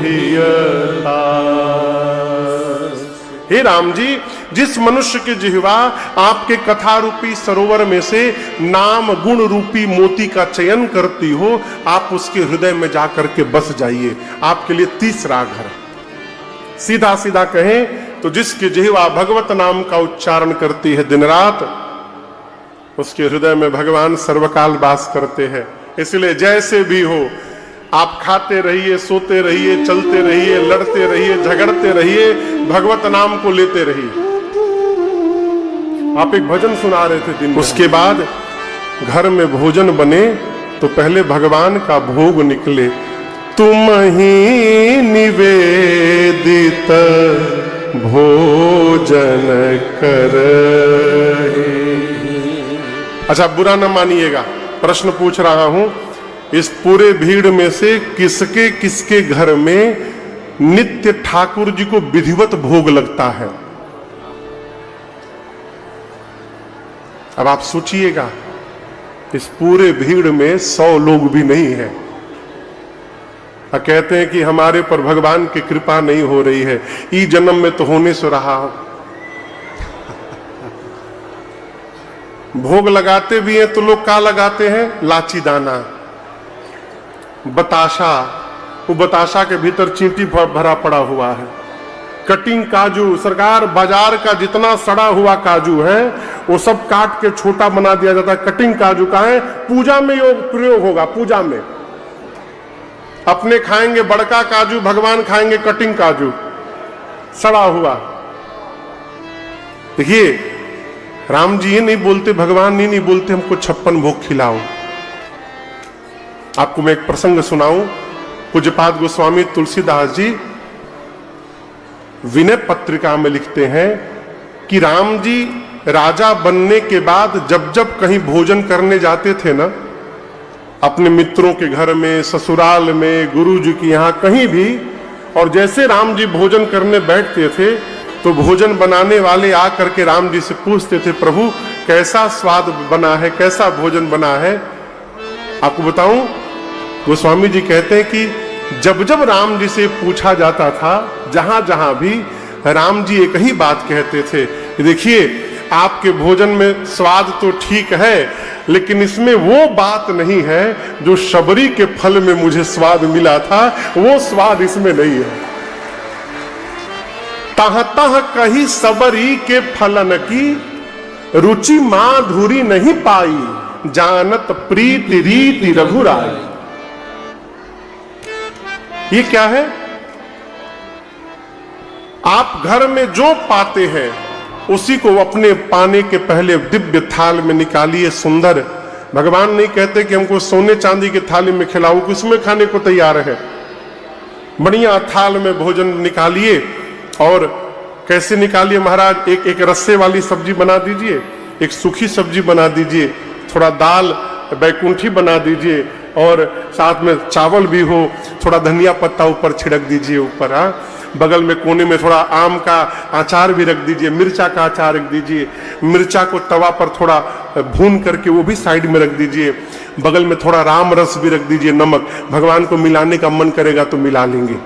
हियता। हे राम जी, जिस मनुष्य की जिह्वा आपके कथा रूपी सरोवर में से नाम गुण रूपी मोती का चयन करती हो, आप उसके हृदय में जाकर के बस जाइए। आपके लिए तीसरा घर। सीधा सीधा कहें तो जिसकी जिह्वा भगवत नाम का उच्चारण करती है दिन रात, उसके हृदय में भगवान सर्वकाल वास करते हैं। इसलिए जैसे भी हो, आप खाते रहिए, सोते रहिए, चलते रहिए, लड़ते रहिए, झगड़ते रहिए, भगवत नाम को लेते रहिए। आप एक भजन सुना रहे थे दिन। उसके बाद घर में भोजन बने तो पहले भगवान का भोग निकले। तुम ही निवेदित भोजन कर। अच्छा, बुरा न मानिएगा, प्रश्न पूछ रहा हूं। इस पूरे भीड़ में से किसके किसके घर में नित्य ठाकुर जी को विधिवत भोग लगता है? अब आप सोचिएगा, इस पूरे भीड़ में 100 लोग भी नहीं है। कहते हैं कि हमारे पर भगवान की कृपा नहीं हो रही है। ई जन्म में तो होने से रहा। भोग लगाते भी हैं तो लोग क्या लगाते हैं? लाची दाना, बताशा, वो बताशा के भीतर चींटी भरा पड़ा हुआ है, कटिंग काजू। सरकार बाजार का जितना सड़ा हुआ काजू है वो सब काट के छोटा बना दिया जाता है। कटिंग काजू का है, पूजा में प्रयोग होगा। पूजा में अपने खाएंगे बड़का काजू, भगवान खाएंगे कटिंग काजू सड़ा हुआ। देखिए राम जी ये नहीं बोलते, भगवान नहीं बोलते हमको 56 भोग खिलाओ। आपको मैं एक प्रसंग सुनाऊं। पूज्यपाद गोस्वामी तुलसीदास जी विनय पत्रिका में लिखते हैं कि राम जी राजा बनने के बाद जब जब कहीं भोजन करने जाते थे ना, अपने मित्रों के घर में, ससुराल में, गुरु जी के यहाँ कहीं भी, और जैसे राम जी भोजन करने बैठते थे तो भोजन बनाने वाले आकर के राम जी से पूछते थे, प्रभु कैसा स्वाद बना है, कैसा भोजन बना है। आपको बताऊं, गोस्वामी जी कहते हैं कि जब जब राम जी से पूछा जाता था, जहां जहां भी राम जी एक ही बात कहते थे, देखिए आपके भोजन में स्वाद तो ठीक है, लेकिन इसमें वो बात नहीं है जो शबरी के फल में मुझे स्वाद मिला था, वो स्वाद इसमें नहीं है। तह तह कही सबरी के फलन की रुचि माधुरी नहीं पाई, जानत प्रीति रीति रघुराई। ये क्या है? आप घर में जो पाते हैं उसी को अपने पाने के पहले दिव्य थाल में निकालिए, सुंदर। भगवान नहीं कहते कि हमको सोने चांदी के थाली में खिलाओ, किसमें खाने को तैयार है। बढ़िया थाल में भोजन निकालिए। और कैसे निकालिए महाराज? एक रस्से वाली सब्जी बना दीजिए, एक सूखी सब्जी बना दीजिए, थोड़ा दाल बैकुंठी बना दीजिए, और साथ में चावल भी हो, थोड़ा धनिया पत्ता ऊपर छिड़क दीजिए ऊपर। बगल में कोने में थोड़ा आम का अचार भी रख दीजिए, मिर्चा का अचार रख दीजिए, मिर्चा को तवा पर थोड़ा भून करके वो भी साइड में रख दीजिए, बगल में थोड़ा राम रस भी रख दीजिए, नमक। भगवान को मिलाने का मन करेगा तो मिला लेंगे।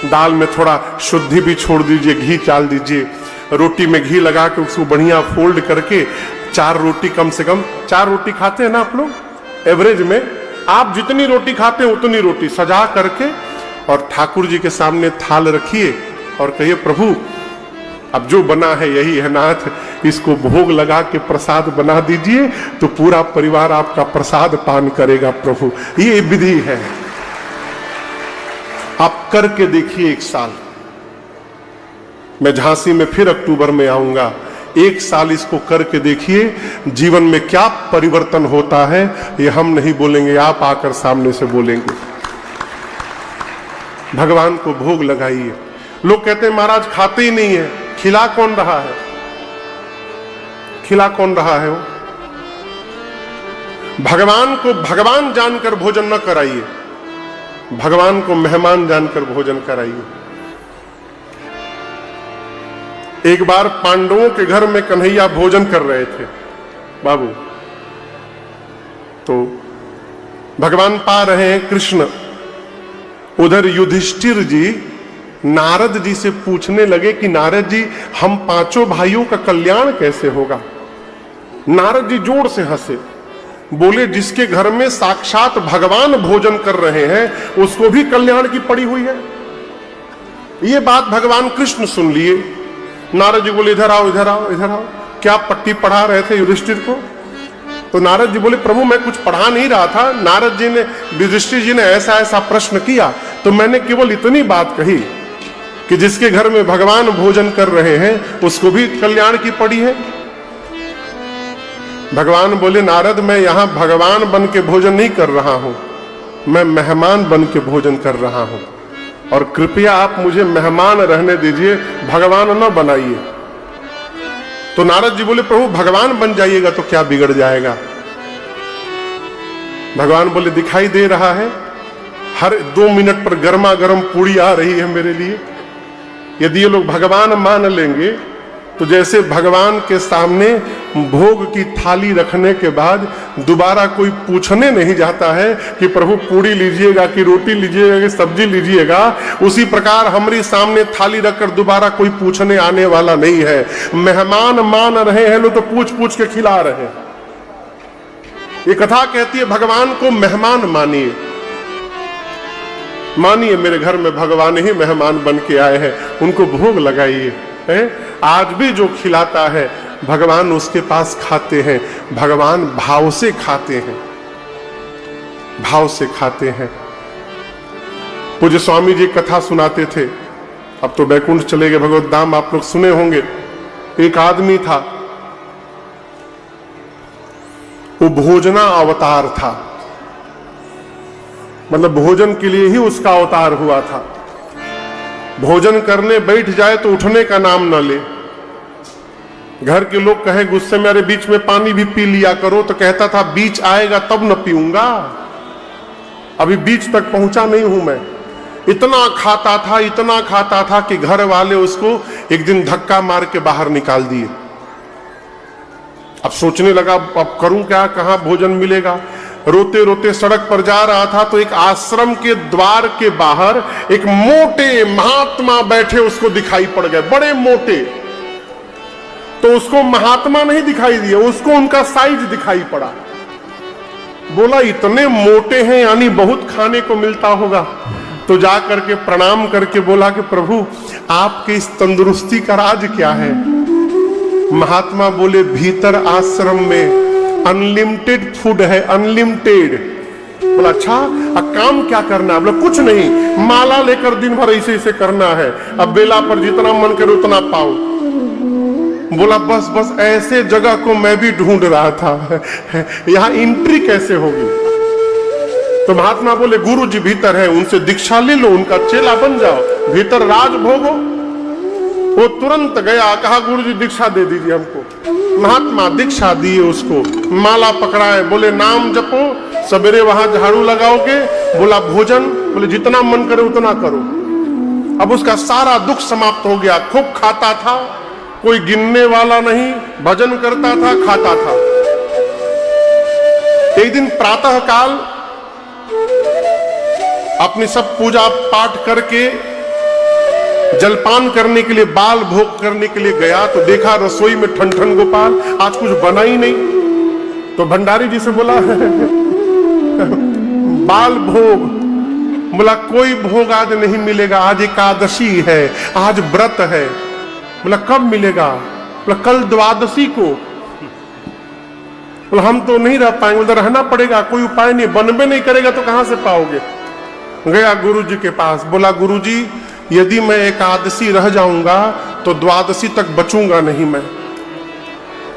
दाल में थोड़ा शुद्धि भी छोड़ दीजिए, घी डाल दीजिए, रोटी में घी लगा के उसको बढ़िया फोल्ड करके 4 रोटी, कम से कम 4 रोटी खाते हैं ना आप लोग एवरेज में, आप जितनी रोटी खाते हैं उतनी रोटी सजा करके और ठाकुर जी के सामने थाल रखिए और कहिए, प्रभु अब जो बना है यही है नाथ, इसको भोग लगा के प्रसाद बना दीजिए, तो पूरा परिवार आपका प्रसाद पान करेगा प्रभु। ये विधि है, आप करके देखिए 1 साल। मैं झांसी में फिर अक्टूबर में आऊंगा, 1 साल इसको करके देखिए, जीवन में क्या परिवर्तन होता है ये हम नहीं बोलेंगे, आप आकर सामने से बोलेंगे। भगवान को भोग लगाइए। लोग कहते हैं महाराज खाते ही नहीं है, खिला कौन रहा है? खिला कौन रहा है? वो भगवान को भगवान जानकर भोजन न कराइए, भगवान को मेहमान जानकर भोजन कराइए। एक बार पांडवों के घर में कन्हैया भोजन कर रहे थे बाबू, तो भगवान पा रहे हैं कृष्ण, उधर युधिष्ठिर जी नारद जी से पूछने लगे कि नारद जी हम 5 भाइयों का कल्याण कैसे होगा? नारद जी जोर से हंसे, बोले जिसके घर में साक्षात भगवान भोजन कर रहे हैं उसको भी कल्याण की पड़ी हुई है। ये बात भगवान कृष्ण सुन लिए। नारद जी बोले इधर आओ इधर आओ इधर आओ। क्या पट्टी पढ़ा रहे थे युधिष्ठिर को? तो नारद जी बोले प्रभु मैं कुछ पढ़ा नहीं रहा था, नारद जी ने युधिष्ठिर जी ने ऐसा ऐसा प्रश्न किया तो मैंने केवल इतनी बात कही कि जिसके घर में भगवान भोजन कर रहे हैं उसको भी कल्याण की पड़ी है। भगवान बोले नारद मैं यहां भगवान बन के भोजन नहीं कर रहा हूं, मैं मेहमान बन के भोजन कर रहा हूं, और कृपया आप मुझे मेहमान रहने दीजिए, भगवान न बनाइए। तो नारद जी बोले प्रभु भगवान बन जाइएगा तो क्या बिगड़ जाएगा? भगवान बोले दिखाई दे रहा है, हर 2 मिनट पर गर्मा गर्म पूड़ी आ रही है मेरे लिए। यदि ये लोग भगवान मान लेंगे तो जैसे भगवान के सामने भोग की थाली रखने के बाद दोबारा कोई पूछने नहीं जाता है कि प्रभु पूड़ी लीजिएगा कि रोटी लीजिएगा कि सब्जी लीजिएगा, उसी प्रकार हमारे सामने थाली रखकर दोबारा कोई पूछने आने वाला नहीं है। मेहमान मान रहे हैं लोग तो पूछ पूछ के खिला रहे हैं। ये कथा कहती है भगवान को मेहमान मानिए, मानिए मेरे घर में भगवान ही मेहमान बन के आए हैं, उनको भोग लगाइए। आज भी जो खिलाता है भगवान उसके पास खाते हैं, भगवान भाव से खाते हैं, भाव से खाते हैं। पूज्य स्वामी जी कथा सुनाते थे, अब तो बैकुंठ चले गए, भगवत धाम आप लोग सुने होंगे। एक आदमी था, वो भोजना अवतार था, मतलब भोजन के लिए ही उसका अवतार हुआ था। भोजन करने बैठ जाए तो उठने का नाम न ले। घर के लोग कहे गुस्से में, अरे बीच में पानी भी पी लिया करो, तो कहता था बीच आएगा तब न पीऊंगा, अभी बीच तक पहुंचा नहीं हूं मैं। इतना खाता था, इतना खाता था कि घर वाले उसको एक दिन धक्का मार के बाहर निकाल दिए। अब सोचने लगा अब करूं क्या, कहां भोजन मिलेगा। रोते रोते सड़क पर जा रहा था तो एक आश्रम के द्वार के बाहर एक मोटे महात्मा बैठे उसको दिखाई पड़ गए, बड़े मोटे। तो उसको महात्मा नहीं दिखाई दिए, उसको उनका साइज दिखाई पड़ा। बोला इतने मोटे हैं यानी बहुत खाने को मिलता होगा। तो जा करके प्रणाम करके बोला कि प्रभु आपके इस तंदुरुस्ती का राज क्या है। महात्मा बोले भीतर आश्रम में अनलिमिटेड फूड है, अनलिमिटेड। बोला अच्छा, अब काम क्या करना है? बोला कुछ नहीं, माला लेकर दिन भर ऐसे ऐसे करना है, अब बेला पर जितना मन करे उतना पाओ। बोला बस बस ऐसे जगह को मैं भी ढूंढ रहा था, यहां एंट्री कैसे होगी? तो महात्मा बोले गुरु जी भीतर है, उनसे दीक्षा ले लो, उनका चेला बन जाओ, भीतर राज भोगो। वो तुरंत गया, कहा गुरु जी दीक्षा दे दीजिए हमको। महात्मा दीक्षा दिए उसको, माला पकड़ाए, बोले नाम जपो, सवेरे वहां झाड़ू लगाओगे। बोला भोजन, बोले जितना मन करे उतना करो। अब उसका सारा दुख समाप्त हो गया, खूब खाता था, कोई गिनने वाला नहीं, भजन करता था, खाता था। एक दिन प्रातः काल अपनी सब पूजा पाठ करके जलपान करने के लिए, बाल भोग करने के लिए गया तो देखा रसोई में ठन गोपाल, आज कुछ बना ही नहीं। तो भंडारी जी से बोला बाल भोग। बोला कोई भोग आज नहीं मिलेगा, आज एकादशी है, आज व्रत है। बोला कब मिलेगा? बोला कल द्वादशी को। बोला हम तो नहीं रह पाएंगे। उधर रहना पड़ेगा, कोई उपाय नहीं, बनबे नहीं करेगा तो कहां से पाओगे? गया गुरु जी के पास, बोला गुरु जी यदि मैं एकादशी रह जाऊंगा तो द्वादशी तक बचूंगा नहीं।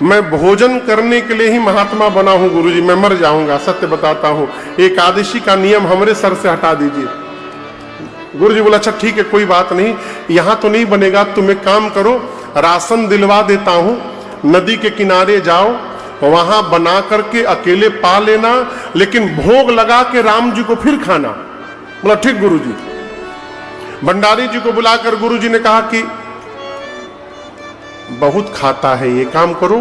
मैं भोजन करने के लिए ही महात्मा बना हूं गुरुजी, मैं मर जाऊंगा, सत्य बताता हूं। एकादशी का नियम हमारे सर से हटा दीजिए। गुरुजी बोला अच्छा ठीक है, कोई बात नहीं, यहां तो नहीं बनेगा, तुम एक काम करो, राशन दिलवा देता हूं, नदी के किनारे जाओ, वहां बना करके अकेले पा लेना, लेकिन भोग लगा के राम जी को फिर खाना। बोला ठीक गुरुजी। भंडारी जी को बुलाकर गुरुजी ने कहा कि बहुत खाता है, ये काम करो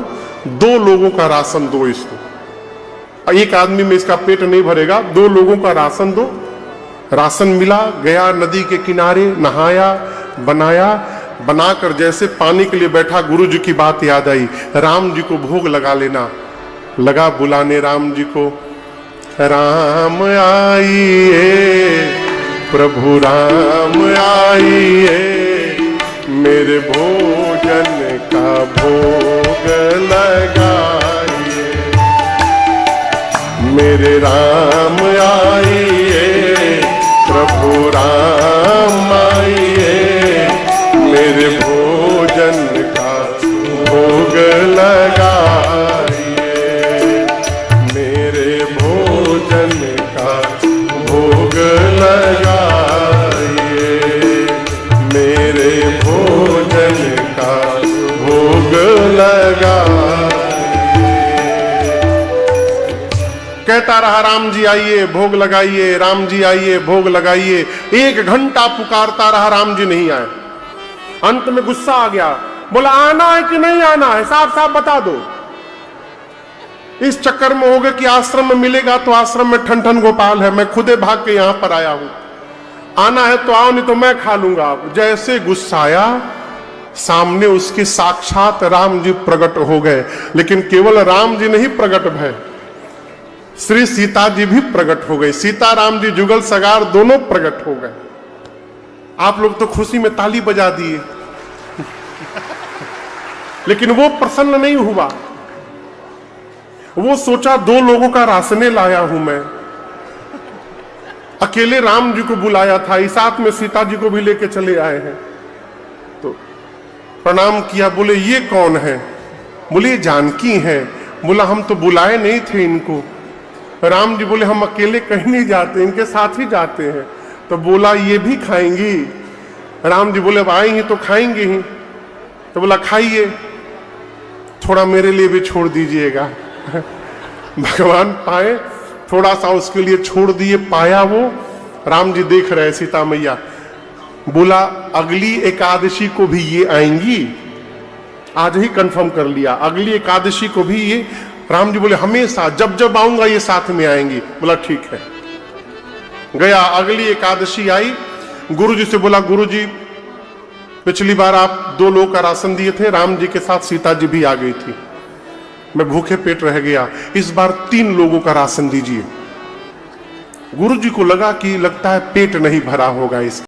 2 लोगों का राशन दो इसको, एक आदमी में इसका पेट नहीं भरेगा, 2 लोगों का राशन दो। राशन मिला, गया नदी के किनारे, नहाया, बनाया, बनाकर जैसे पानी के लिए बैठा, गुरु जी की बात याद आई, राम जी को भोग लगा लेना। लगा बुलाने राम जी को, राम आइए प्रभु राम आइए, मेरे भोजन का भोग लगाइए, मेरे राम आइए प्रभु राम आइए, मेरे भोजन का भोग लगाइए, मेरे भोजन का भोग लगाइए, मेरे भोजन का भोग लगाइए। कहता रहा राम जी आइए भोग लगाइए, राम जी आइए भोग लगाइए। 1 घंटा पुकारता रहा, राम जी नहीं आए। अंत में गुस्सा आ गया, बोला आना है कि नहीं आना है, साफ साफ बता दो। इस चक्कर में हो गया कि आश्रम में मिलेगा तो आश्रम में ठन गोपाल है, मैं खुदे भाग के यहां पर आया हूं, आना है तो आओ नहीं तो मैं खा लूंगा। जैसे गुस्साया, सामने उसके साक्षात राम जी प्रकट हो गए। लेकिन केवल राम जी नहीं प्रकट भय, श्री सीता जी भी प्रकट हो गई, सीताराम जी जुगल सगार दोनों प्रकट हो गए। आप लोग तो खुशी में ताली बजा दिए, लेकिन वो प्रसन्न नहीं हुआ। वो सोचा 2 लोगों का रासने लाया हूं मैं, अकेले राम जी को बुलाया था, इस साथ में सीता जी को भी लेके चले आए हैं। तो प्रणाम किया, बोले ये कौन है? बोले जानकी है। बोला हम तो बुलाए नहीं थे इनको। राम जी बोले हम अकेले कहीं नहीं जाते, इनके साथ ही जाते हैं। तो बोला ये भी खाएंगी? राम जी बोले अब आई ही तो खाएंगे ही। तो बोला खाइए, थोड़ा मेरे लिए भी छोड़ दीजिएगा। भगवान पाए, थोड़ा सा उसके लिए छोड़ दिए, पाया वो। राम जी देख रहे सीता मैया। बोला अगली एकादशी को भी ये आएंगी? आज ही कंफर्म कर लिया, अगली एकादशी को भी ये। राम जी बोले हमेशा, जब जब आऊंगा ये साथ में आएंगी। बोला ठीक है। गया, अगली एकादशी आई। गुरु जी से बोला गुरु जी पिछली बार आप 2 लोगों का राशन दिए थे, राम जी के साथ सीता जी भी आ गई थी, मैं भूखे पेट रह गया, इस बार 3 लोगों का राशन दीजिए। गुरु जी को लगा कि लगता है पेट नहीं भरा होगा इसका।